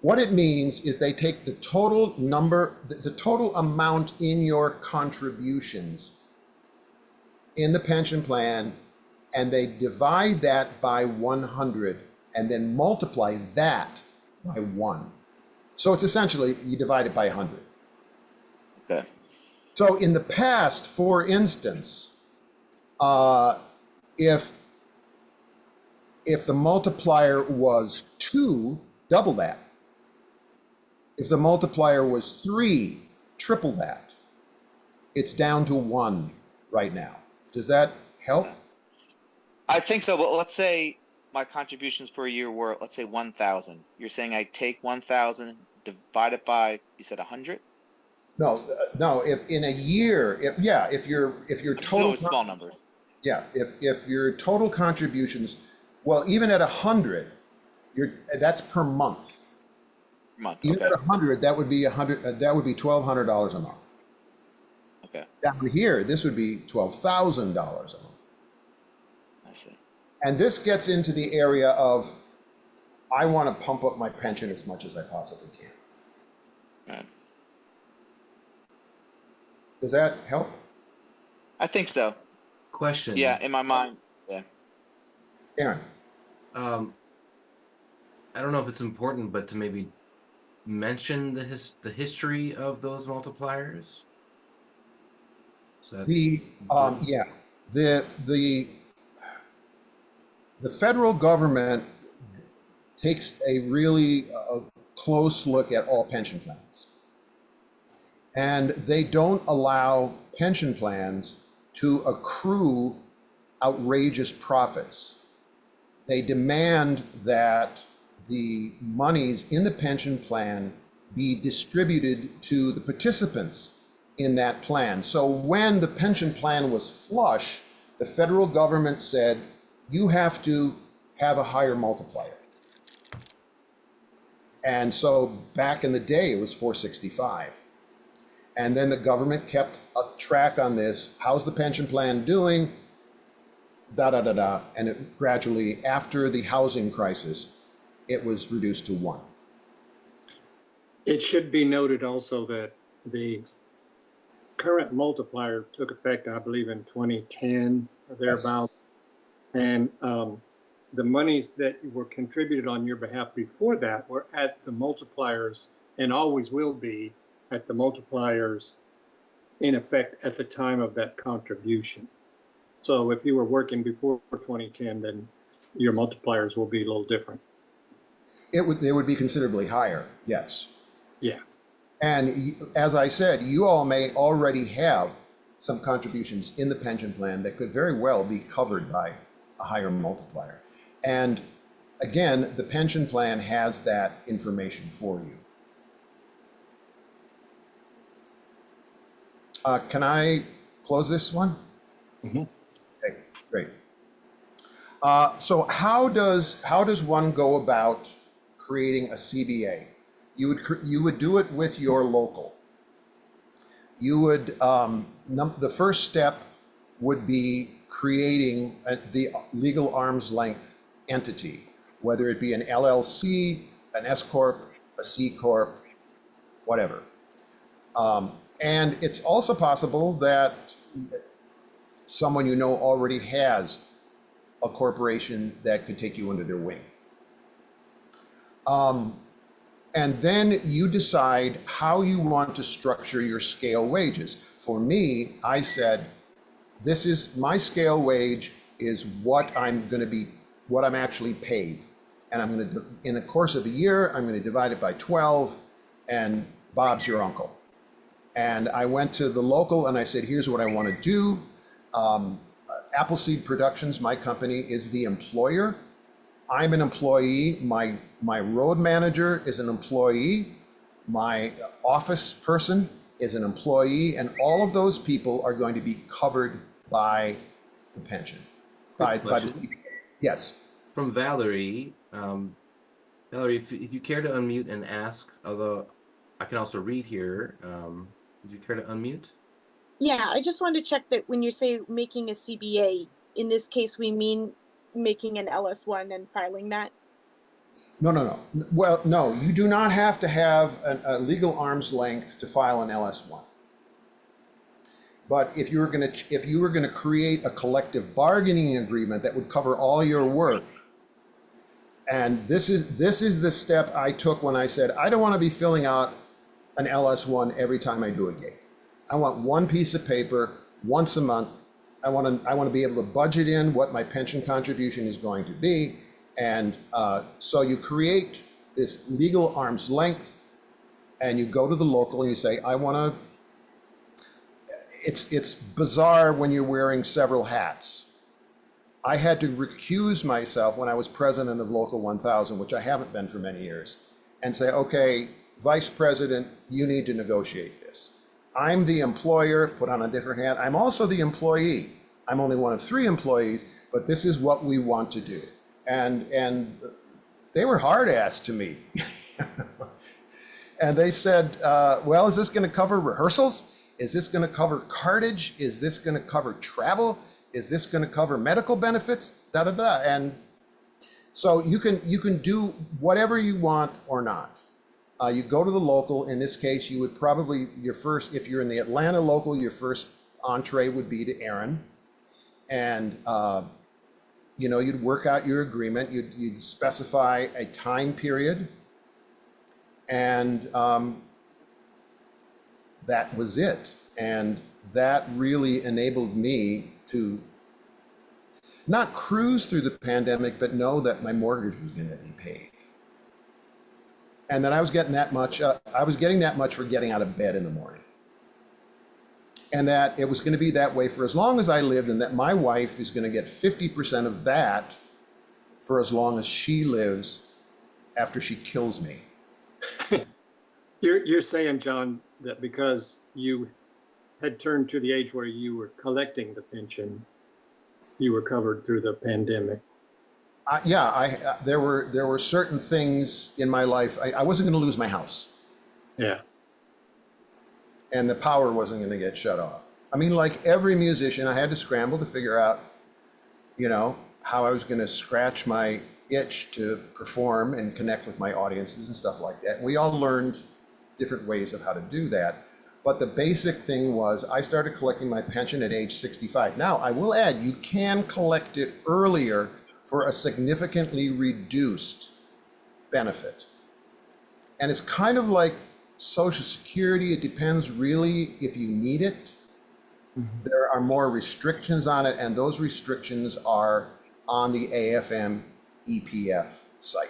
What it means is they take the total number, the total amount in your contributions in the pension plan, and they divide that by 100 and then multiply that by 1. So it's essentially, you divide it by 100. Okay. So in the past, for instance, If the multiplier was 2, double that. If the multiplier was 3, triple that. It's down to 1 right now. Does that help? I think so, but let's say my contributions for a year were, let's say 1,000. You're saying I take 1,000, divide it by, you said 100? No, no. If in a year, if your I'm just going total with small numbers. if your total contributions, well, even at 100, that's per month. Month, Even okay, at 100, that would be $1,200 a month. okay, Down here, this would be $12,000 a month. I see. And this gets into the area of, I want to pump up my pension as much as I possibly can. Right. Does that help? I think so. Question. Yeah, in my mind, yeah. Aaron? I don't know if it's important, but to maybe mention the history of those multipliers. So The federal government takes a really close look at all pension plans. And they don't allow pension plans to accrue outrageous profits. They demand that the monies in the pension plan be distributed to the participants in that plan. So when the pension plan was flush, the federal government said, you have to have a higher multiplier. And so back in the day, it was 465. And then the government kept a track on this. How's the pension plan doing? And it gradually, after the housing crisis, it was reduced to 1. It should be noted also that the current multiplier took effect, I believe, in 2010 or thereabouts. And the monies that were contributed on your behalf before that were at the multipliers, and always will be at the multipliers in effect at the time of that contribution. So if you were working before 2010, then your multipliers will be a little different. They would be considerably higher, yes. Yeah. And as I said, you all may already have some contributions in the pension plan that could very well be covered by a higher multiplier. And again, the pension plan has that information for you. Can I close this one? Mm-hmm. Okay, great. So how does one go about creating a CBA? You would do it with your local. You would the first step would be creating the legal arm's length entity, whether it be an LLC, an S corp, a C corp, whatever. And it's also possible that someone you know already has a corporation that could take you under their wing. And then you decide how you want to structure your scale wages. For me, I said, this is my scale wage is what I'm actually paid. And I'm going to, in the course of a year, I'm going to divide it by 12, and Bob's your uncle. And I went to the local and I said, here's what I want to do. Appleseed Productions, my company, is the employer. I'm an employee. My road manager is an employee. My office person is an employee. And all of those people are going to be covered by the pension. By the, yes. From Valerie. Valerie, if you care to unmute and ask, although I can also read here, would you care to unmute? Yeah, I just wanted to check that when you say making a CBA, in this case, we mean making an LS1 and filing that? No. Well, no, you do not have to have a legal arm's length to file an LS1. But if you were going to create a collective bargaining agreement that would cover all your work, and this is the step I took when I said, I don't want to be filling out an LS1 every time I do a gig. I want one piece of paper once a month. I want to be able to budget in what my pension contribution is going to be. And so you create this legal arm's length, and you go to the local and you say, I want to. It's bizarre when you're wearing several hats. I had to recuse myself when I was president of Local 1000, which I haven't been for many years, and say, okay, vice president, you need to negotiate this. I'm the employer, put on a different hat. I'm also the employee. I'm only one of 3 employees, but this is what we want to do. And they were hard-ass to me. And they said, well, is this going to cover rehearsals? Is this going to cover cartage? Is this going to cover travel? Is this going to cover medical benefits? Da da da. And so you can do whatever you want or not. You go to the local. In this case, you would probably if you're in the Atlanta local, your first entree would be to Aaron, and you'd work out your agreement. You'd specify a time period, and that was it. And that really enabled me to not cruise through the pandemic, but know that my mortgage was going to be paid. And that I was getting that much, for getting out of bed in the morning. And that it was going to be that way for as long as I lived, and that my wife is going to get 50% of that for as long as she lives after she kills me. You're saying, John, that because you had turned to the age where you were collecting the pension, you were covered through the pandemic. There were certain things in my life. I wasn't going to lose my house. Yeah. And the power wasn't going to get shut off. I mean, like every musician, I had to scramble to figure out, how I was going to scratch my itch to perform and connect with my audiences and stuff like that. We all learned different ways of how to do that. But the basic thing was I started collecting my pension at age 65. Now, I will add, you can collect it earlier for a significantly reduced benefit. And it's kind of like Social Security. It depends really if you need it. Mm-hmm. There are more restrictions on it, and those restrictions are on the AFM EPF site.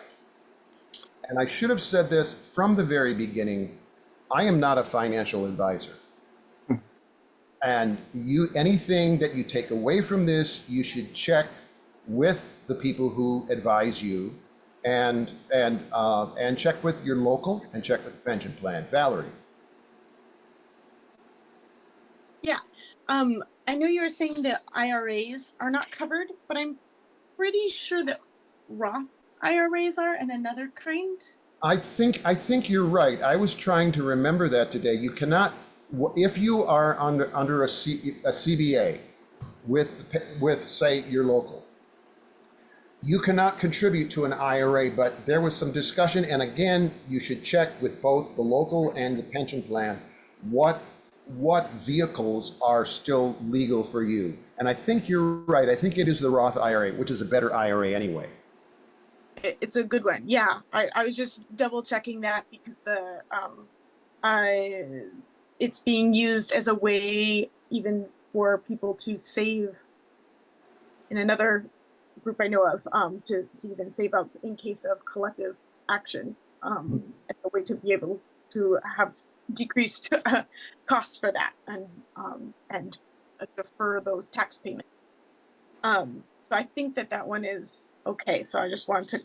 And I should have said this from the very beginning. I am not a financial advisor. And anything that you take away from this, you should check with the people who advise you, and check with your local, and check with the pension plan. Valerie. Yeah, I know you were saying that IRAs are not covered, but I'm pretty sure that Roth IRAs are, and another kind. I think you're right. I was trying to remember that today. You cannot, if you are under a CBA with say your local, you cannot contribute to an IRA. But there was some discussion, and again, you should check with both the local and the pension plan what vehicles are still legal for you. And I think you're right. I think it is the Roth IRA, which is a better IRA anyway. It's a good one. Yeah, I was just double checking that because it's being used as a way even for people to save in another group I know of, to even save up in case of collective action, as a way to be able to have decreased costs for that and defer those tax payments. So I think that one is okay. So I just wanted to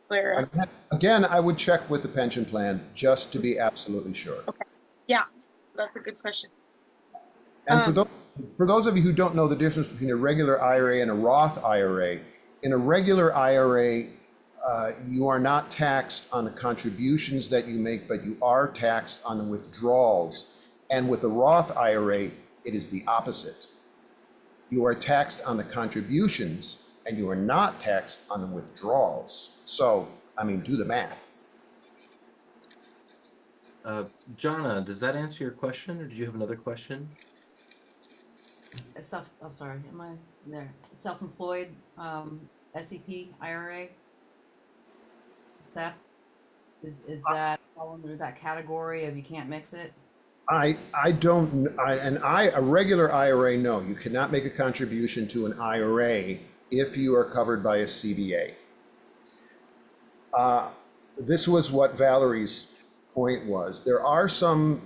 clear up. Again, I would check with the pension plan just to be absolutely sure. Okay. Yeah, that's a good question. And for those of you who don't know the difference between a regular IRA and a Roth IRA, in a regular IRA, you are not taxed on the contributions that you make, but you are taxed on the withdrawals. And with a Roth IRA, it is the opposite. You are taxed on the contributions, and you are not taxed on the withdrawals. So, I mean, do the math. Jonna, does that answer your question, or did you have another question? I'm sorry, am I there? Self-employed SEP IRA? Is that fall under that category of you can't mix it? I don't, a regular IRA, no, you cannot make a contribution to an IRA if you are covered by a CBA. This was what Valerie's point was. There are some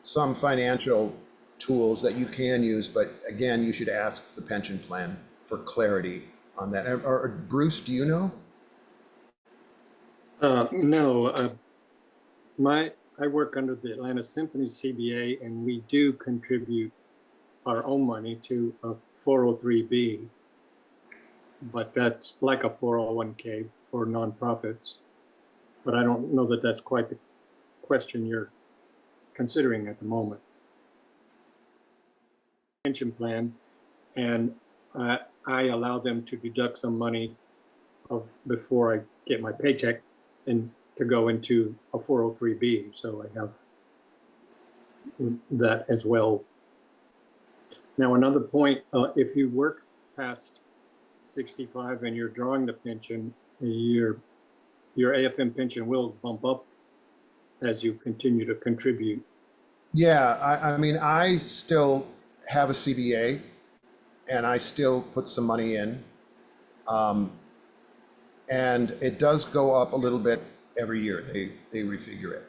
financial tools that you can use, but again, you should ask the pension plan for clarity on that. Or Bruce, do you know? No, I work under the Atlanta Symphony CBA, and we do contribute our own money to a 403B, but that's like a 401k for nonprofits. But I don't know that that's quite the question you're considering at the moment. Pension plan, and I allow them to deduct some money before I get my paycheck and to go into a 403B. So I have that as well. Now, another point, if you work past 65 and you're drawing the pension, your AFM pension will bump up as you continue to contribute. Yeah, I mean, I still have a CBA and I still put some money in. And it does go up a little bit every year. They refigure it.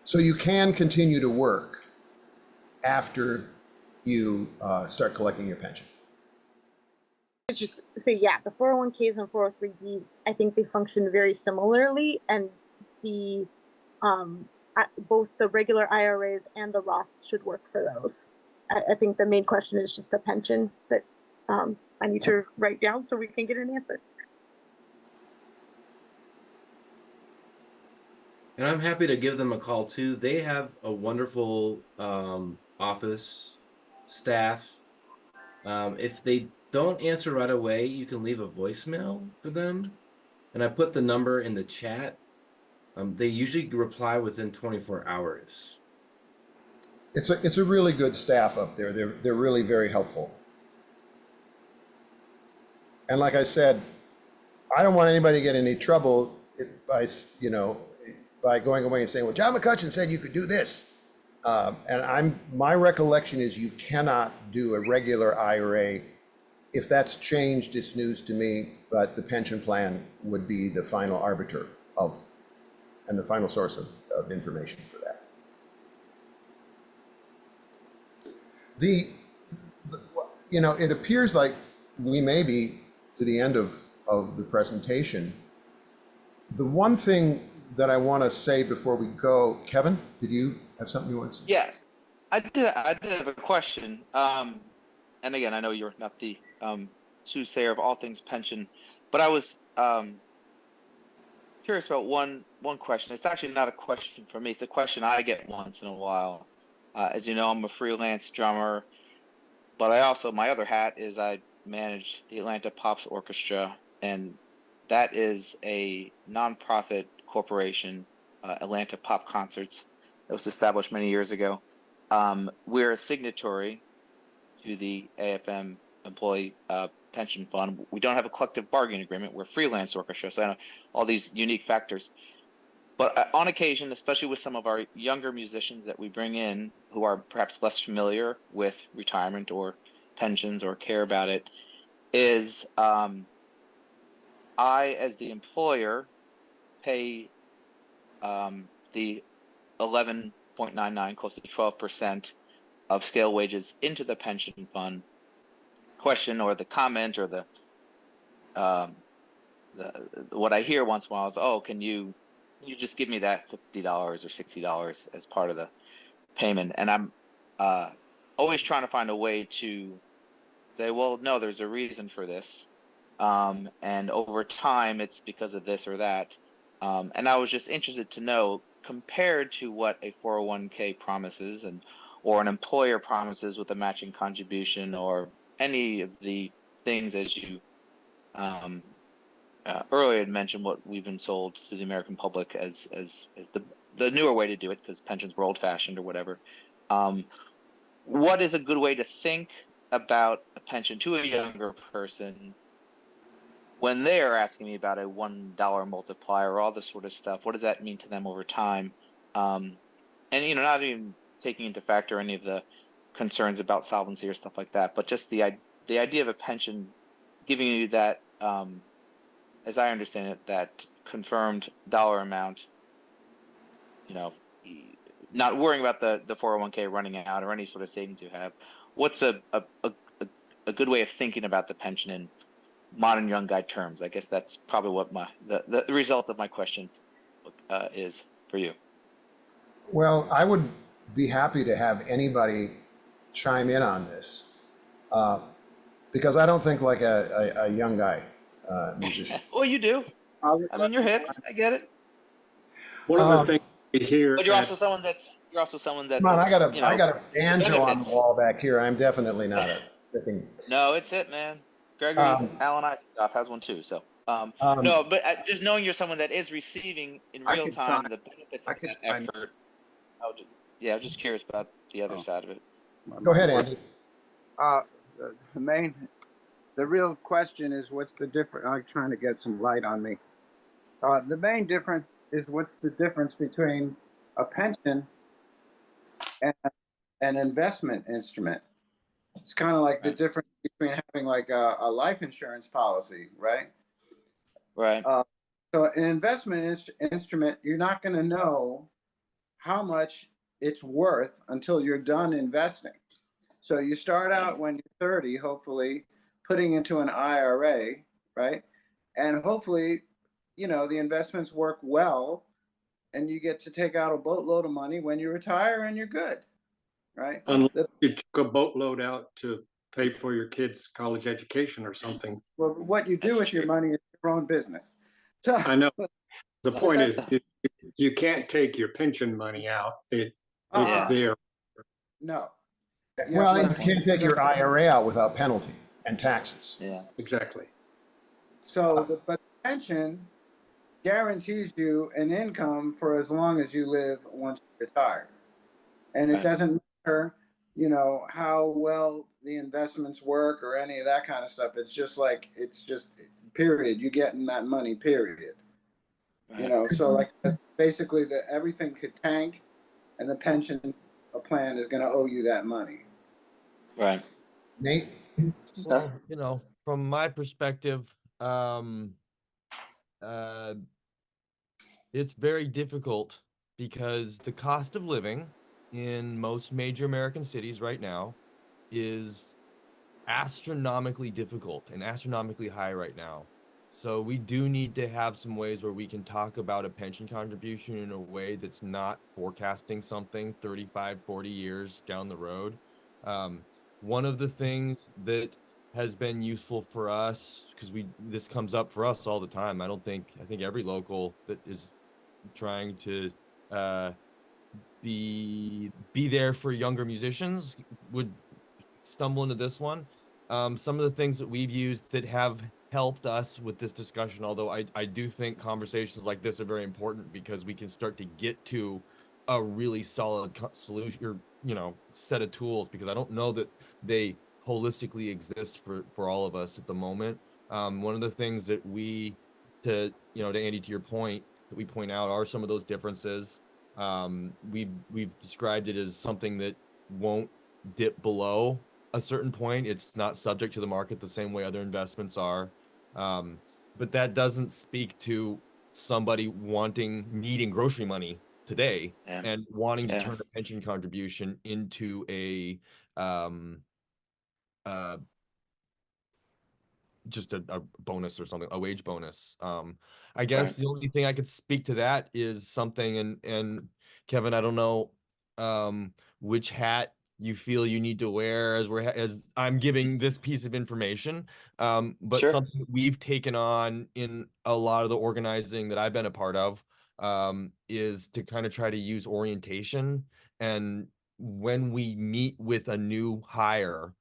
So you can continue to work after you start collecting your pension. Just say, yeah, the 401ks and 403bs, I think they function very similarly, and the both the regular IRAs and the Roths should work for those. I think the main question is just the pension that I need to write down so we can get an answer. And I'm happy to give them a call too. They have a wonderful office staff. If they don't answer right away, you can leave a voicemail for them. And I put the number in the chat. They usually reply within 24 hours. It's a really good staff up there. They're really very helpful. And like I said, I don't want anybody to get in any trouble by going away and saying, well, John McCutcheon said you could do this. And my recollection is you cannot do a regular IRA. If that's changed, it's news to me, but the pension plan would be the final arbiter and the final source of information for that. It appears like we may be to the end of the presentation. The one thing that I want to say before we go, Kevin, did you have something you want to say? Yeah, I did have a question. And again, I know you're not the soothsayer of all things pension, but I was curious about one question. It's actually not a question for me. It's a question I get once in a while. As you know, I'm a freelance drummer, but my other hat is I manage the Atlanta Pops Orchestra, and that is a nonprofit corporation, Atlanta Pop Concerts, that was established many years ago. We're a signatory to the AFM Employee Pension Fund. We don't have a collective bargaining agreement. We're a freelance orchestra, so I know all these unique factors. But on occasion, especially with some of our younger musicians that we bring in who are perhaps less familiar with retirement or pensions or care about it, is I, as the employer, pay the 11.99, close to 12% of scale wages into the pension fund. Question or the comment or the what I hear once in a while is, oh, can you just give me that $50 or $60 as part of the payment? And I'm always trying to find a way to say, well, no, there's a reason for this. And over time, it's because of this or that. And I was just interested to know, compared to what a 401k promises or an employer promises with a matching contribution or any of the things, as you earlier had mentioned, what we've been sold to the American public as the newer way to do it because pensions were old fashioned or whatever. What is a good way to think about a pension to a younger person when they're asking me about a $1 multiplier, all this sort of stuff, what does that mean to them over time? And not even taking into factor any of the concerns about solvency or stuff like that, but just the idea of a pension giving you that, as I understand it, that confirmed dollar amount, not worrying about the 401k running out or any sort of savings you have. What's a good way of thinking about the pension in modern young guy terms? I guess that's probably what the result of my question is for you. Well, I would be happy to have anybody chime in on this, because I don't think like a young guy musician. Well, you do. I mean, you're hip. I get it. One of the things we hear, But you're also someone that's Come on, I got a banjo on the benefits. wall back here. I'm definitely not a freaking. No, it's it, man. Gregory Alan Isoff has one too. So, no, but just knowing you're someone that is receiving in real time the benefits of that effort. I was just curious about the other side of it. Go ahead, Andy. The real question is, what's the difference? I'm trying to get some light on me. The main difference is, what's the difference between a pension and an investment instrument? It's kind of like the difference between having like a life insurance policy, right? Right. So an investment instrument, you're not going to know how much it's worth until you're done investing. So you start out when you're 30, hopefully putting into an IRA, right? And hopefully, the investments work well, and you get to take out a boatload of money when you retire, and you're good, right? Unless you took a boatload out to pay for your kids' college education or something. Well, what you do with your money is your own business. So, I know. The point is, you can't take your pension money out. It's there. No. Well, you can't take your IRA out without penalty and taxes. Yeah, exactly. So, but the pension guarantees you an income for as long as you live once you retire. And it doesn't matter, how well the investments work or any of that kind of stuff. It's just period. You getting that money, period. So like basically everything could tank, and the pension plan is going to owe you that money. Right. Nate? Well, from my perspective, it's very difficult because the cost of living in most major American cities right now is astronomically difficult and astronomically high right now. So we do need to have some ways where we can talk about a pension contribution in a way that's not forecasting something 35, 40 years down the road. One of the things that has been useful for us, because this comes up for us all the time. I think every local that is trying to be there for younger musicians would stumble into this one. Some of the things that we've used that have helped us with this discussion, although I do think conversations like this are very important because we can start to get to a really solid solution or set of tools, because I don't know that they holistically exist for all of us at the moment. One of the things that to Andy, to your point, that we point out are some of those differences. We've described it as something that won't dip below a certain point. It's not subject to the market the same way other investments are. But that doesn't speak to somebody needing grocery money today and wanting to turn a pension contribution into a just a bonus or something, a wage bonus. I guess the only thing I could speak to that is something, and Kevin, I don't know which hat you feel you need to wear as I'm giving this piece of information, but something that we've taken on in a lot of the organizing that I've been a part of is to kind of try to use orientation. And when we meet with a new hire,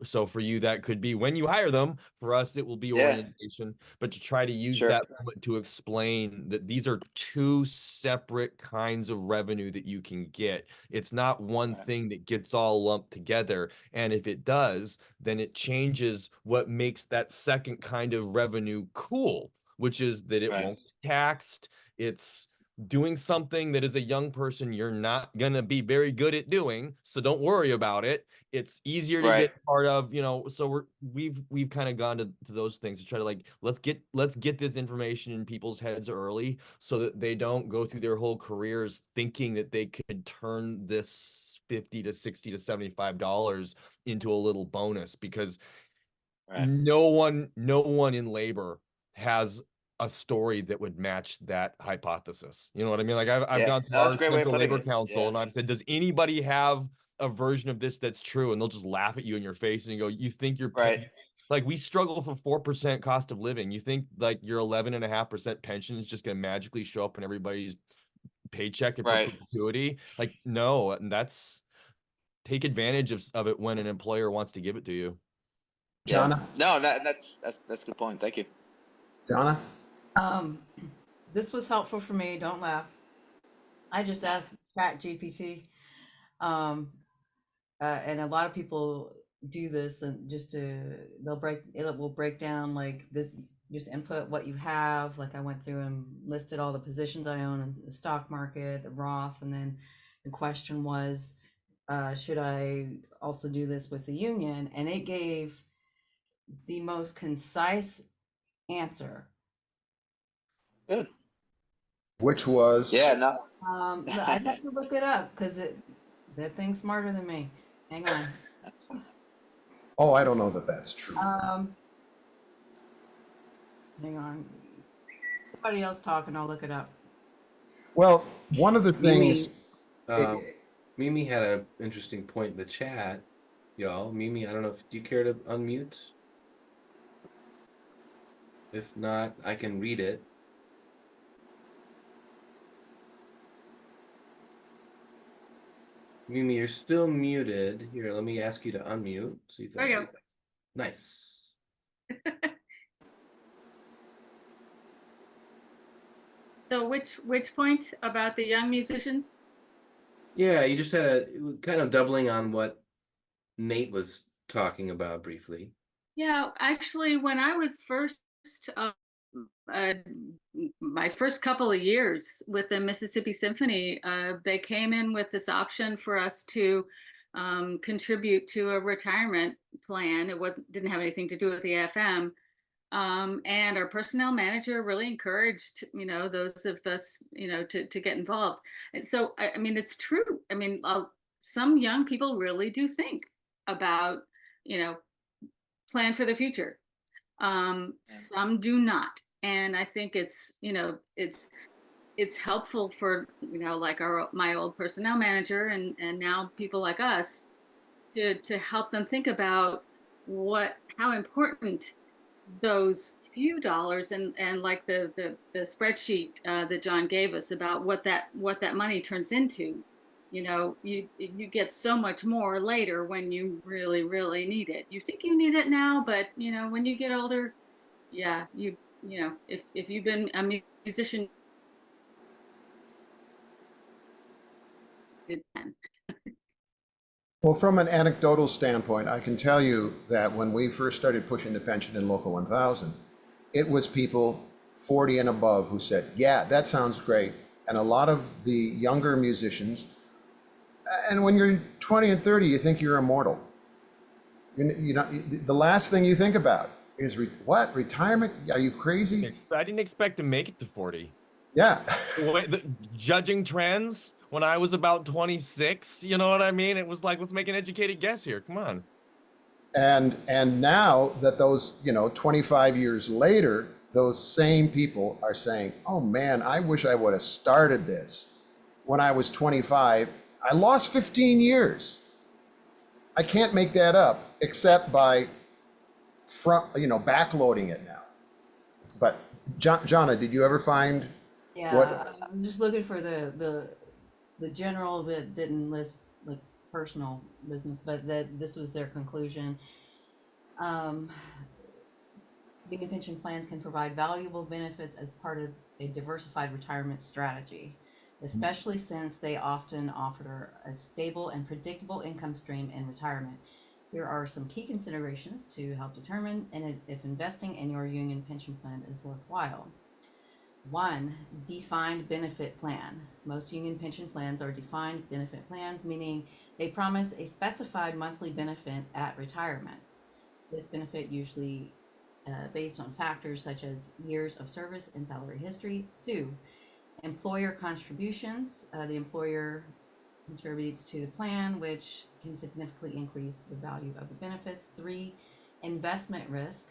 So for you, that could be when you hire them. For us, it will be Yeah, orientation, but to try to use sure. that moment to explain that these are two separate kinds of revenue that you can get. It's not one Right. thing that gets all lumped together. And if it does, then it changes what makes that second kind of revenue cool, which is that it Right. won't be taxed. It's doing something that as a young person you're not going to be very good at doing, so don't worry about it. It's easier to Right. get part of, so we've kind of gone to those things to try to like let's get this information in people's heads early so that they don't go through their whole careers thinking that they could turn this 50 to 60 to $75 into a little bonus, because Right. no one in labor has a story that would match that hypothesis. You know what I mean? Like I've Yeah, gone to no, that's our a great way of Central putting Labor it. Council Yeah. and I've said, does anybody have a version of this that's true? And they'll just laugh at you in your face and you go, you think you're Right. like we struggle for 4% cost of living. You think like your 11.5% pension is just gonna magically show up in everybody's paycheck in Right. perpetuity? Like, no, and that's take advantage of it when an employer wants to give it to you. Yeah. Jonna, No, that's a good point. Thank you. Jonna? Um, this was helpful for me. Don't laugh. I just asked Chat GPT, um, and a lot of people do this, and it will break down like this. Just input what you have. Like I went through and listed all the positions I own in the stock market, the Roth, and then the question was, should I also do this with the union? And it gave the most concise answer. Good. Which was, Yeah. No. I'd have to look it up because that thing's smarter than me. Hang on. oh, I don't know that that's true. Hang on. Somebody else talking, I'll look it up. Well, one of the Mimi, things, Mimi had an interesting point in the chat, y'all. Mimi, I don't know if do you care to unmute? If not, I can read it. Mimi, you're still muted. Here, let me ask you to unmute. See if There you that's go. nice. So which point about the young musicians? Yeah, you just had a kind of doubling on what Nate was talking about briefly. Yeah, actually, when I was first, uh, my first couple of years with the Mississippi Symphony, they came in with this option for us to contribute to a retirement plan. It didn't have anything to do with the FM. And our personnel manager really encouraged, those of us, to get involved. And so, I mean, it's true. I mean, some young people really do think about, plan for the future. Some do not. And I think it's helpful for, like my old personnel manager and now people like us to help them think about how important those few dollars and like the spreadsheet that John gave us about what that money turns into. You get so much more later when you really, really need it. You think you need it now, but when you get older, yeah, if you've been a musician, then. well, from an anecdotal standpoint, I can tell you that when we first started pushing the pension in Local 1000, it was people 40 and above who said, yeah, that sounds great. And a lot of the younger musicians, and when you're 20 and 30, you think you're immortal. The last thing you think about is what? Retirement? Are you crazy? I didn't expect to make it to 40. Yeah. Judging trends when I was about 26, you know what I mean? It was like, let's make an educated guess here. Come on. And now that those, 25 years later, those same people are saying, oh man, I wish I would have started this when I was 25. I lost 15 years. I can't make that up except by backloading it now. But Jonna, did you ever find I'm just looking for the general that didn't list like personal business, but that this was their conclusion. Um, Union pension plans can provide valuable benefits as part of a diversified retirement strategy, especially since they often offer a stable and predictable income stream in retirement. Here are some key considerations to help determine if investing in your union pension plan is worthwhile. 1, defined benefit plan. Most union pension plans are defined benefit plans, meaning they promise a specified monthly benefit at retirement. This benefit usually based on factors such as years of service and salary history. 2, employer contributions. The employer contributes to the plan, which can significantly increase the value of the benefits. 3, investment risk.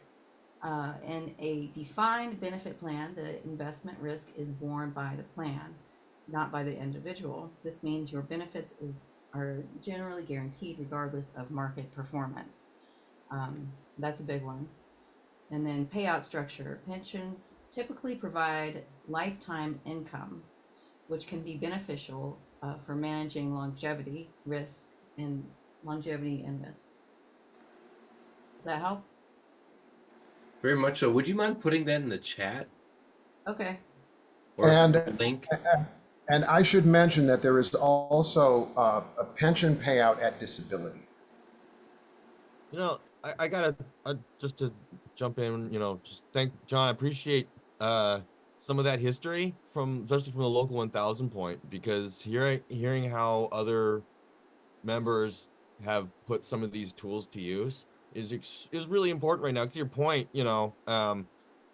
In a defined benefit plan, the investment risk is borne by the plan, not by the individual. This means your benefits are generally guaranteed regardless of market performance. That's a big one. And then payout structure. Pensions typically provide lifetime income, which can be beneficial for managing longevity risk. Does that help? Very much so. Would you mind putting that in the chat Okay. or And link? and I should mention that there is also a pension payout at disability. You know, I gotta just to jump in, you know, just thank John. I appreciate some of that history from, especially from the local 1000 point, because hearing how other members have put some of these tools to use is really important right now. To your point, you know,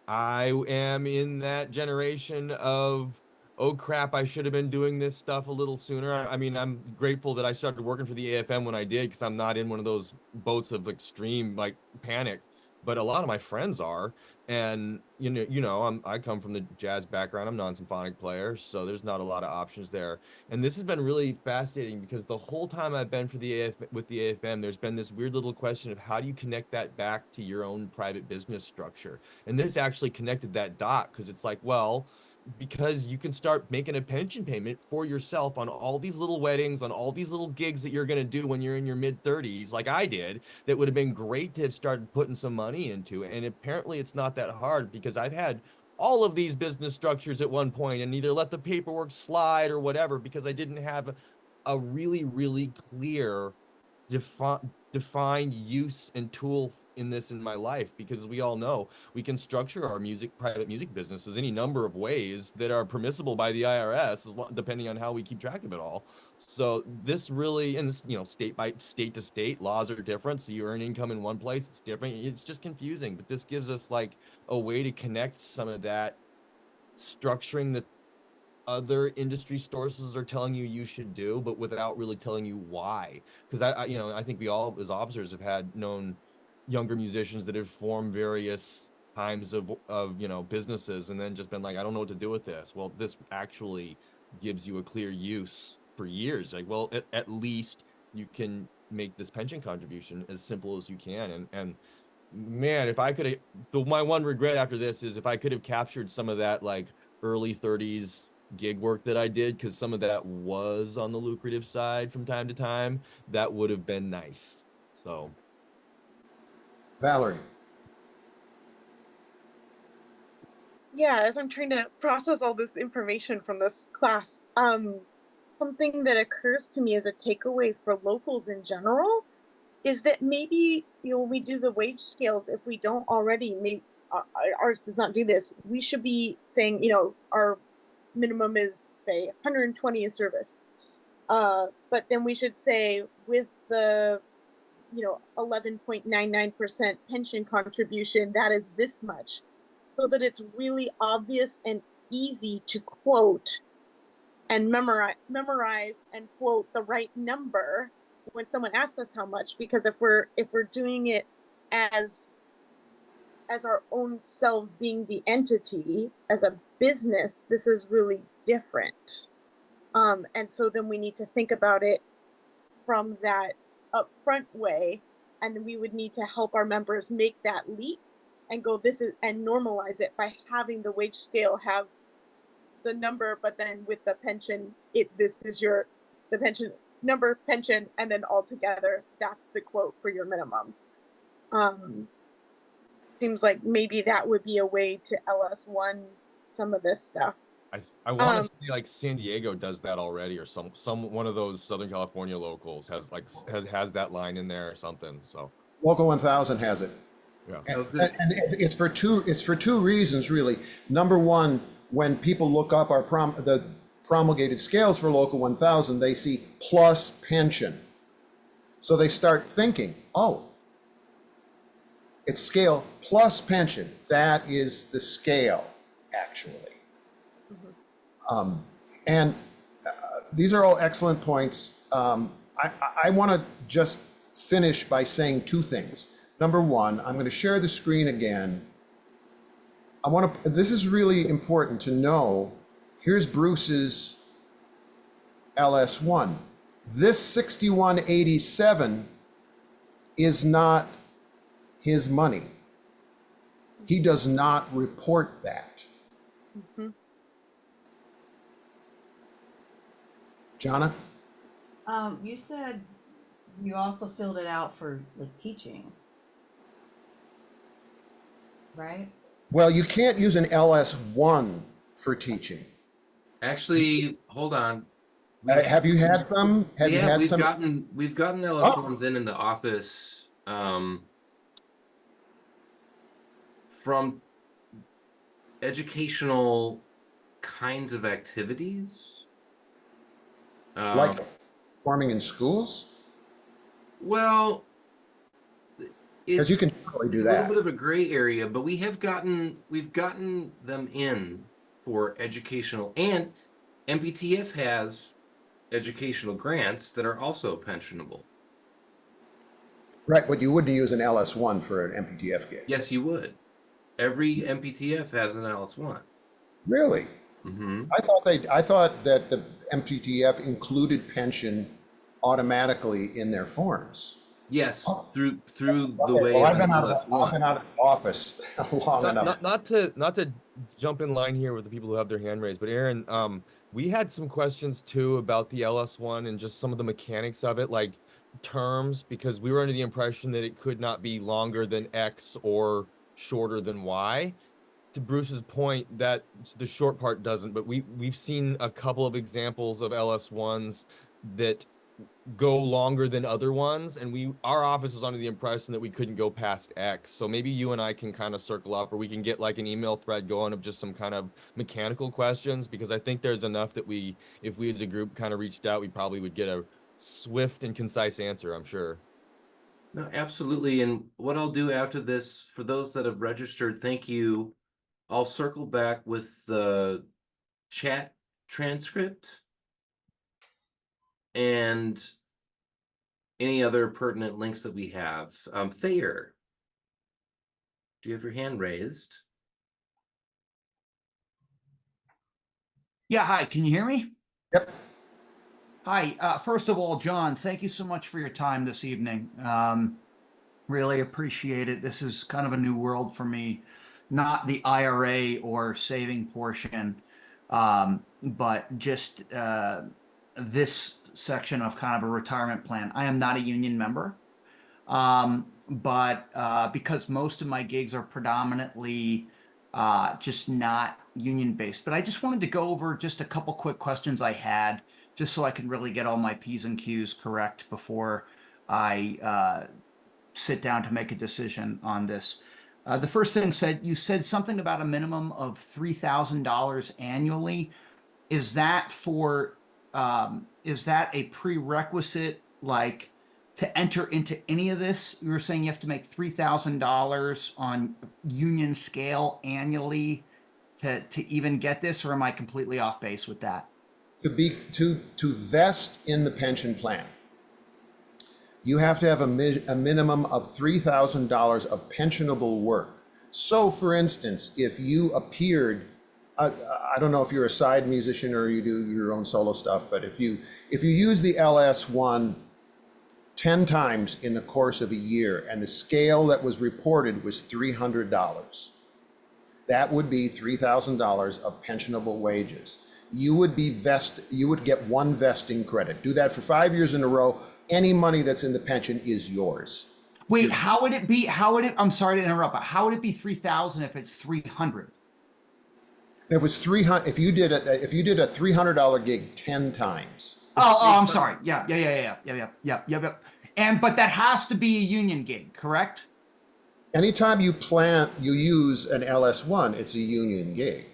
I am in that generation of, oh crap, I should have been doing this stuff a little sooner. I mean, I'm grateful that I started working for the AFM when I did, because I'm not in one of those boats of extreme like panic. But a lot of my friends are, and I come from the jazz background. I'm non-symphonic player, so there's not a lot of options there. And this has been really fascinating because the whole time I've been with the AFM, there's been this weird little question of how do you connect that back to your own private business structure? And this actually connected that dot, because it's like, well, because you can start making a pension payment for yourself on all these little weddings, on all these little gigs that you're going to do when you're in your mid 30s, like I did, that would have been great to have started putting some money into. And apparently it's not that hard, because I've had all of these business structures at one point and either let the paperwork slide or whatever, because I didn't have a really, really clear defined use and tool in this in my life. Because we all know we can structure our private music businesses any number of ways that are permissible by the IRS, depending on how we keep track of it all. So this really, and this, state to state laws are different, so you earn income in one place, it's different, it's just confusing. But this gives us like a way to connect some of that structuring that other industry sources are telling you should do, but without really telling you why. Because I think we all as officers have had known younger musicians that have formed various times of businesses and then just been like, I don't know what to do with this. Well, this actually gives you a clear use for years. Like, well, at least you can make this pension contribution as simple as you can. And man, if I could have, my one regret after this is if I could have captured some of that like early 30s gig work that I did, because some of that was on the lucrative side from time to time, that would have been nice. So Valerie. Yeah, as I'm trying to process all this information from this class, something that occurs to me as a takeaway for locals in general is that maybe, when we do the wage scales, if we don't already, maybe ours does not do this, we should be saying, our minimum is say 120 a service. But then we should say with the 11.99% pension contribution, that is this much, so that it's really obvious and easy to quote and memorize and quote the right number when someone asks us how much. Because if we're doing it as our own selves being the entity as a business, this is really different. And so then we need to think about it from that upfront way, and then we would need to help our members make that leap and go and normalize it by having the wage scale have the number, but then with the pension, this is the pension number, pension, and then all together, that's the quote for your minimum. Seems like maybe that would be a way to LS1 some of this stuff. I want to say like San Diego does that already, or some one of those Southern California locals has like has that line in there or something. So Local 1000 has it. yeah. And it's for two reasons, really. Number one, when people look up the promulgated scales for Local 1000, they see plus pension. So they start thinking, oh, it's scale plus pension. That is the scale, actually. And these are all excellent points. I want to just finish by saying two things. Number one, I'm going to share the screen again. This is really important to know. Here's Bruce's LS1. This 6187 is not his money. He does not report that. Mm-hmm. Jonna? You said you also filled it out for like teaching, right? Well, you can't use an LS1 for teaching. Actually, hold on. Have you had some? We've gotten LS1s in the office from educational kinds of activities. Like farming in schools? Well, because you can totally do that. It's a little bit of a gray area, but we've gotten them in for educational, and MPTF has educational grants that are also pensionable. Right, but you wouldn't use an LS1 for an MPTF gig. Yes, you would. Every MPTF has an LS1. Really? Mm-hmm. I thought that the MPTF included pension automatically in their forms. Yes, through the way. Well, I've been out of office long enough. Not to jump in line here with the people who have their hand raised, but Aaron, we had some questions too about the LS1 and just some of the mechanics of it, like terms, because we were under the impression that it could not be longer than X or shorter than Y. To Bruce's point, that the short part doesn't, but we've seen a couple of examples of LS1s that go longer than other ones, and our office was under the impression that we couldn't go past X. So maybe you and I can kind of circle up, or we can get like an email thread going of just some kind of mechanical questions, because I think there's enough that if we as a group kind of reached out, we probably would get a swift and concise answer, I'm sure. No, absolutely. And what I'll do after this, for those that have registered, thank you. I'll circle back with the chat transcript and any other pertinent links that we have. Thayer, do you have your hand raised? Yeah, hi, can you hear me? Yep. Hi, first of all, John, thank you so much for your time this evening. Really appreciate it. This is kind of a new world for me. Not the IRA or saving portion, but just this section of kind of a retirement plan. I am not a union member, but because most of my gigs are predominantly just not union based. But I just wanted to go over just a couple quick questions I had, just so I can really get all my P's and Q's correct before I sit down to make a decision on this. The first thing you said something about a minimum of $3,000 annually. Is that is that a prerequisite, like, to enter into any of this? You were saying you have to make $3,000 on union scale annually to even get this, or am I completely off base with that? To vest in the pension plan, you have to have a minimum of $3,000 of pensionable work. So, for instance, if you appeared, I don't know if you're a side musician or you do your own solo stuff, but if you use the LS1 10 times in the course of a year and the scale that was reported was $300, that would be $3,000 of pensionable wages. You would get one vesting credit. Do that for 5 years in a row. Any money that's in the pension is yours. Wait, how would it be? How would it? I'm sorry to interrupt, but how would it be 3,000 if it's 300? If it was 300, if you did a $300 gig 10 times. I'm sorry. Yeah. But that has to be a union gig, correct? Anytime you use an LS1, it's a union gig.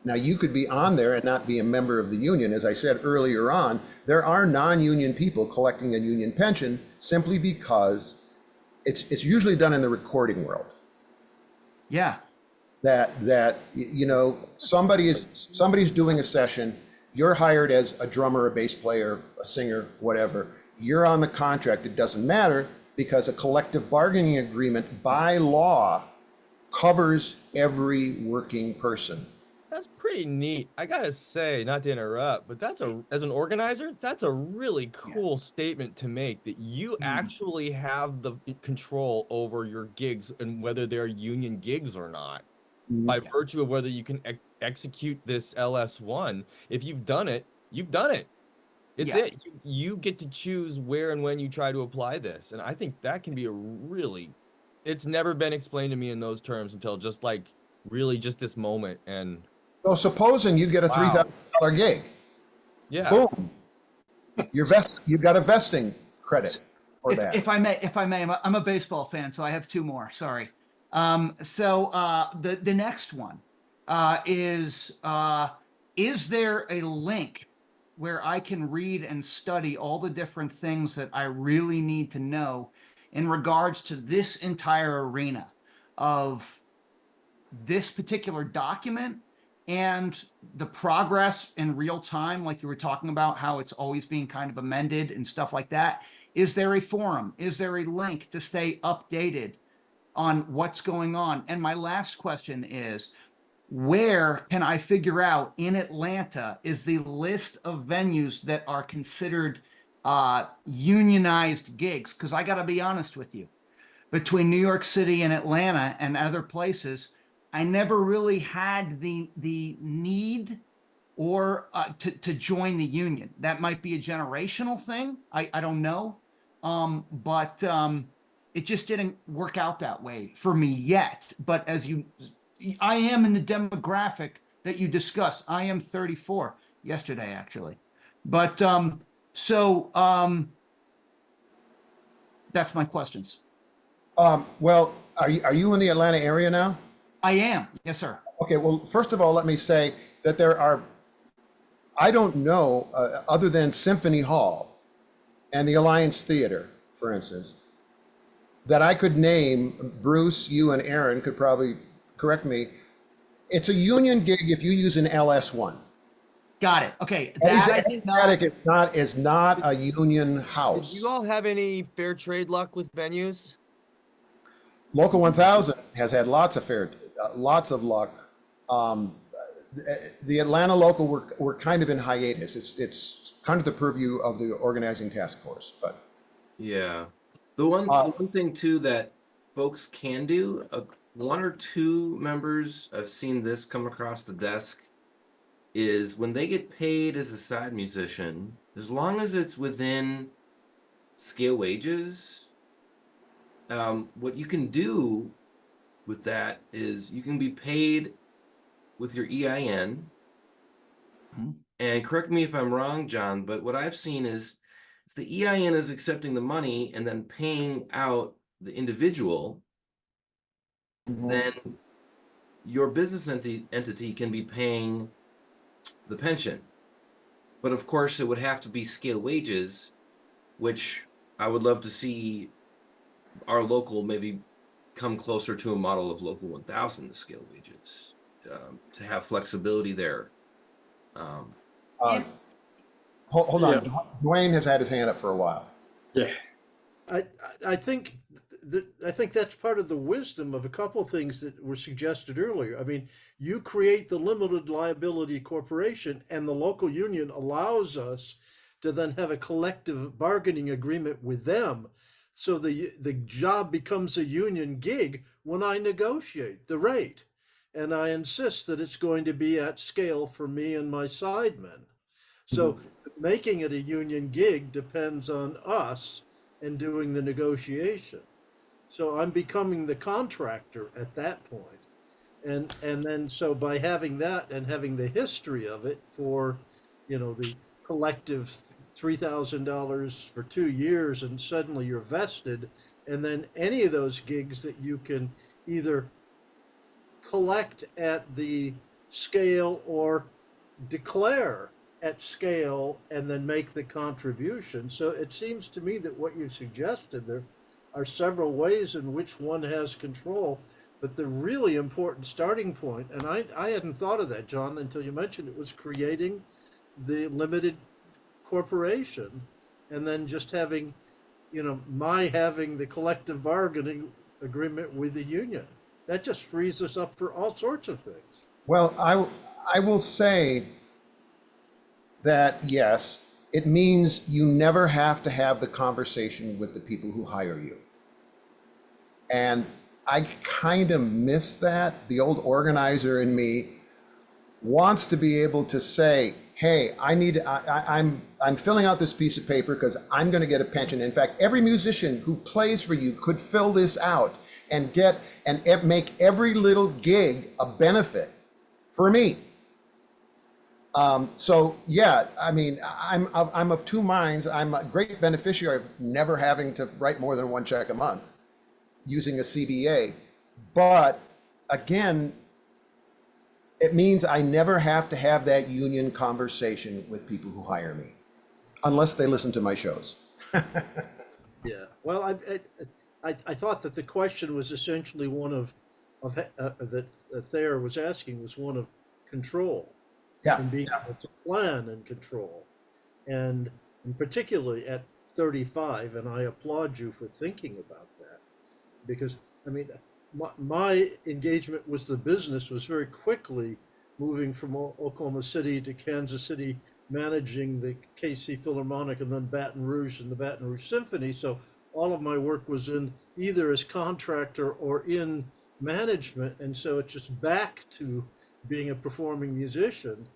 Now, you could be on there and not be a member of the union. As I said earlier on, there are non-union people collecting a union pension simply because it's usually done in the recording world. Yeah. That you know, somebody's doing a session, you're hired as a drummer, a bass player, a singer, whatever. You're on the contract. It doesn't matter because a collective bargaining agreement by law covers every working person. That's pretty neat. I gotta say, not to interrupt, but as an organizer, that's a really cool statement to make, that you actually have the control over your gigs and whether they're union gigs or not, by virtue of whether you can execute this LS1. If you've done it, you've done it. It's it. You get to choose where and when you try to apply this. And I think that can be it's never been explained to me in those terms until just this moment. And so supposing you get a $3,000 gig, yeah, boom, you've got a vesting credit for that. If I may, I'm a baseball fan, so I have two more. Sorry. The next one is there a link where I can read and study all the different things that I really need to know in regards to this entire arena of this particular document and the progress in real time, like you were talking about, how it's always being kind of amended and stuff like that? Is there a forum? Is there a link to stay updated on what's going on? And my last question is, where can I figure out in Atlanta is the list of venues that are considered unionized gigs? Because I got to be honest with you, between New York City and Atlanta and other places, I never really had the need or to join the union. That might be a generational thing. I don't know. But it just didn't work out that way for me yet. But I am in the demographic that you discuss. I am 34 yesterday, actually. But that's my questions. Well, are you in the Atlanta area now? I am. Yes, sir. Okay, well, first of all, let me say that I don't know, other than Symphony Hall and the Alliance Theater, for instance, that I could name. Bruce, you and Aaron could probably correct me. It's a union gig if you use an LS1. Got it. Okay. Is not a union house. Do you all have any fair trade luck with venues? Local 1000 has had lots of luck. The Atlanta local, we're kind of in hiatus. It's kind of the purview of the organizing task force, but. Yeah. The one thing too that folks can do, one or two members, I've seen this come across the desk, is when they get paid as a side musician, as long as it's within scale wages, what you can do with that is you can be paid with your EIN. And correct me if I'm wrong, John, but what I've seen is if the EIN is accepting the money and then paying out the individual, then your business entity can be paying the pension. But of course, it would have to be scale wages, which I would love to see our local maybe come closer to a model of local 1000 scale wages, to have flexibility there. Hold on. Dwayne has had his hand up for a while. Yeah. I think that's part of the wisdom of a couple things that were suggested earlier. I mean, you create the limited liability corporation, and the local union allows us to then have a collective bargaining agreement with them. So the job becomes a union gig when I negotiate the rate. And I insist that it's going to be at scale for me and my sidemen. So making it a union gig depends on us and doing the negotiation. So I'm becoming the contractor at that point. And then so by having that and having the history of it for, the collective $3,000 for 2 years, and suddenly you're vested, and then any of those gigs that you can either collect at the scale or declare at scale and then make the contribution. So it seems to me that what you suggested, there are several ways in which one has control, but the really important starting point, and I hadn't thought of that, John, until you mentioned it, was creating the limited corporation, and then just having, my having the collective bargaining agreement with the union. That just frees us up for all sorts of things. Well, I will say that yes, it means you never have to have the conversation with the people who hire you. And I kind of miss that. The old organizer in me wants to be able to say, hey, I'm filling out this piece of paper because I'm going to get a pension. In fact, every musician who plays for you could fill this out and make every little gig a benefit for me. So yeah, I mean, I'm of two minds. I'm a great beneficiary of never having to write more than one check a month using a CBA. But again, it means I never have to have that union conversation with people who hire me, unless they listen to my shows. Yeah. Well, I thought that the question was essentially one of that Thayer was asking was one of control. Yeah. And being able to plan and control. And particularly at 35, and I applaud you for thinking about that, because I mean, my engagement with the business was very quickly moving from Oklahoma City to Kansas City, managing the KC Philharmonic and then Baton Rouge and the Baton Rouge Symphony. So all of my work was in either as contractor or in management. And so it's just back to being a performing musician.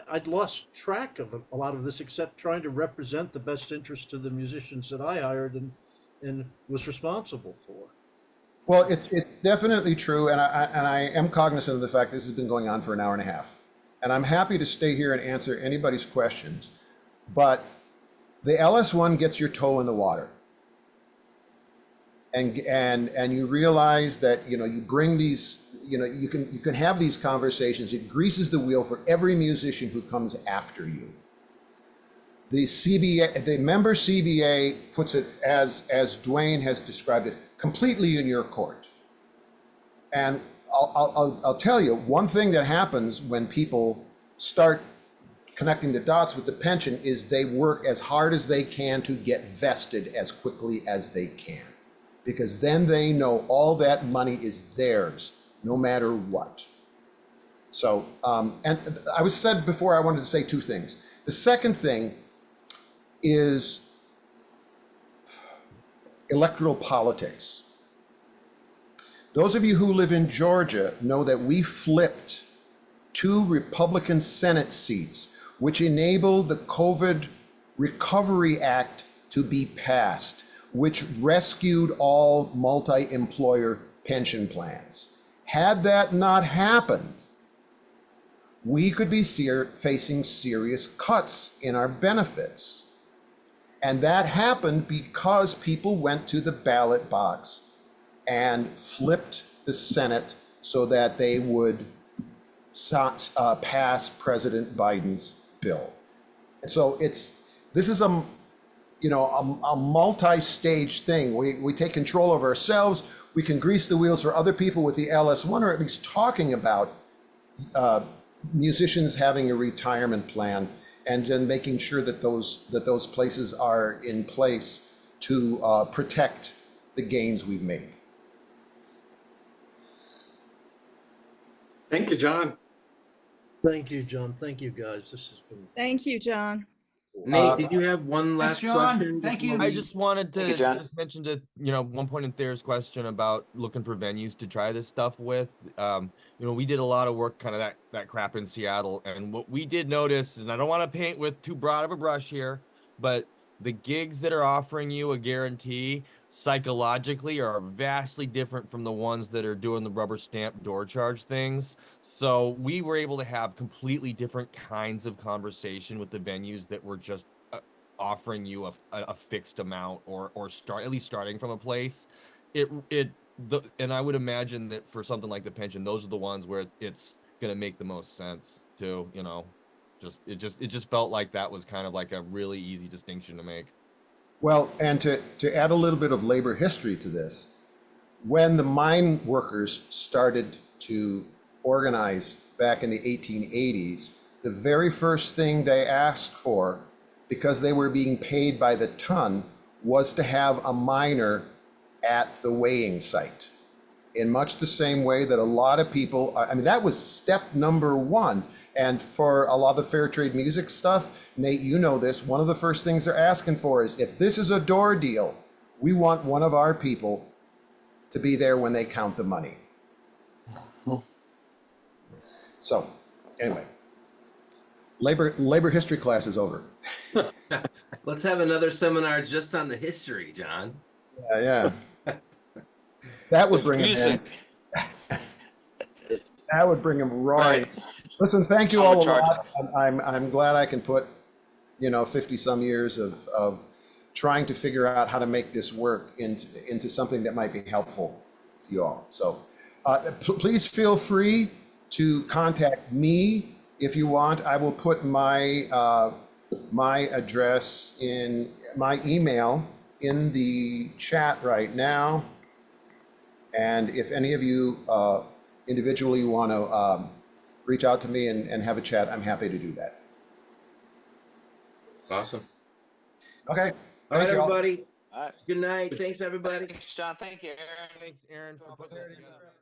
I'd lost track of a lot of this, except trying to represent the best interest of the musicians that I hired and was responsible for. Well, it's definitely true, and I am cognizant of the fact this has been going on for an hour and a half, and I'm happy to stay here and answer anybody's questions. But the LS1 gets your toe in the water, and you realize that you bring these, you can have these conversations. It greases the wheel for every musician who comes after you. The CBA, the member CBA, puts it as Dwayne has described it, completely in your court. And I'll tell you, one thing that happens when people start connecting the dots with the pension is they work as hard as they can to get vested as quickly as they can, because then they know all that money is theirs, no matter what. So, and I was said before, I wanted to say two things. The second thing is electoral politics. Those of you who live in Georgia know that we flipped 2 Republican Senate seats, which enabled the COVID Recovery Act to be passed, which rescued all multi-employer pension plans. Had that not happened, we could be facing serious cuts in our benefits. And that happened because people went to the ballot box and flipped the Senate so that they would pass President Biden's bill. And so this is a multi-stage thing. We take control of ourselves. We can grease the wheels for other people with the LS1, or at least talking about musicians having a retirement plan, and then making sure that those places are in place to protect the gains we've made. Thank you, John. Thank you, John. Thank you, guys. This has been. Thank you, John. Nate, did you have one last John. question? Thank you. I just wanted to Thank you, John. just mention to, one point in Thayer's question about looking for venues to try this stuff with. We did a lot of work, kind of that crap in Seattle. And what we did notice is, and I don't want to paint with too broad of a brush here, but the gigs that are offering you a guarantee psychologically are vastly different from the ones that are doing the rubber stamp door charge things. So we were able to have completely different kinds of conversation with the venues that were just offering you a fixed amount or at least starting from a place. And I would imagine that for something like the pension, those are the ones where it's going to make the most sense too, you know. It just felt like that was kind of like a really easy distinction to make. Well, and to add a little bit of labor history to this, when the mine workers started to organize back in the 1880s, the very first thing they asked for, because they were being paid by the ton, was to have a miner at the weighing site. In much the same way that a lot of people, I mean, that was step number one. And for a lot of the fair trade music stuff, Nate, you know this, one of the first things they're asking for is, if this is a door deal, we want one of our people to be there when they count the money. So, anyway, labor history class is over. Let's have another seminar just on the history, John. Yeah. That would bring him in. That would bring him roaring. Right. Listen, thank you all a Charge. lot. I'm glad I can put, 50 some years of trying to figure out how to make this work into something that might be helpful to you all. So please feel free to contact me if you want. I will put my my address in my email in the chat right now. And if any of you individually want to reach out to me and have a chat, I'm happy to do that. Awesome. Okay. All right, Thank you all. everybody. All right. Good night. Thanks, everybody. Thanks, John. Thank you, Aaron. Thanks, Aaron, for putting this together.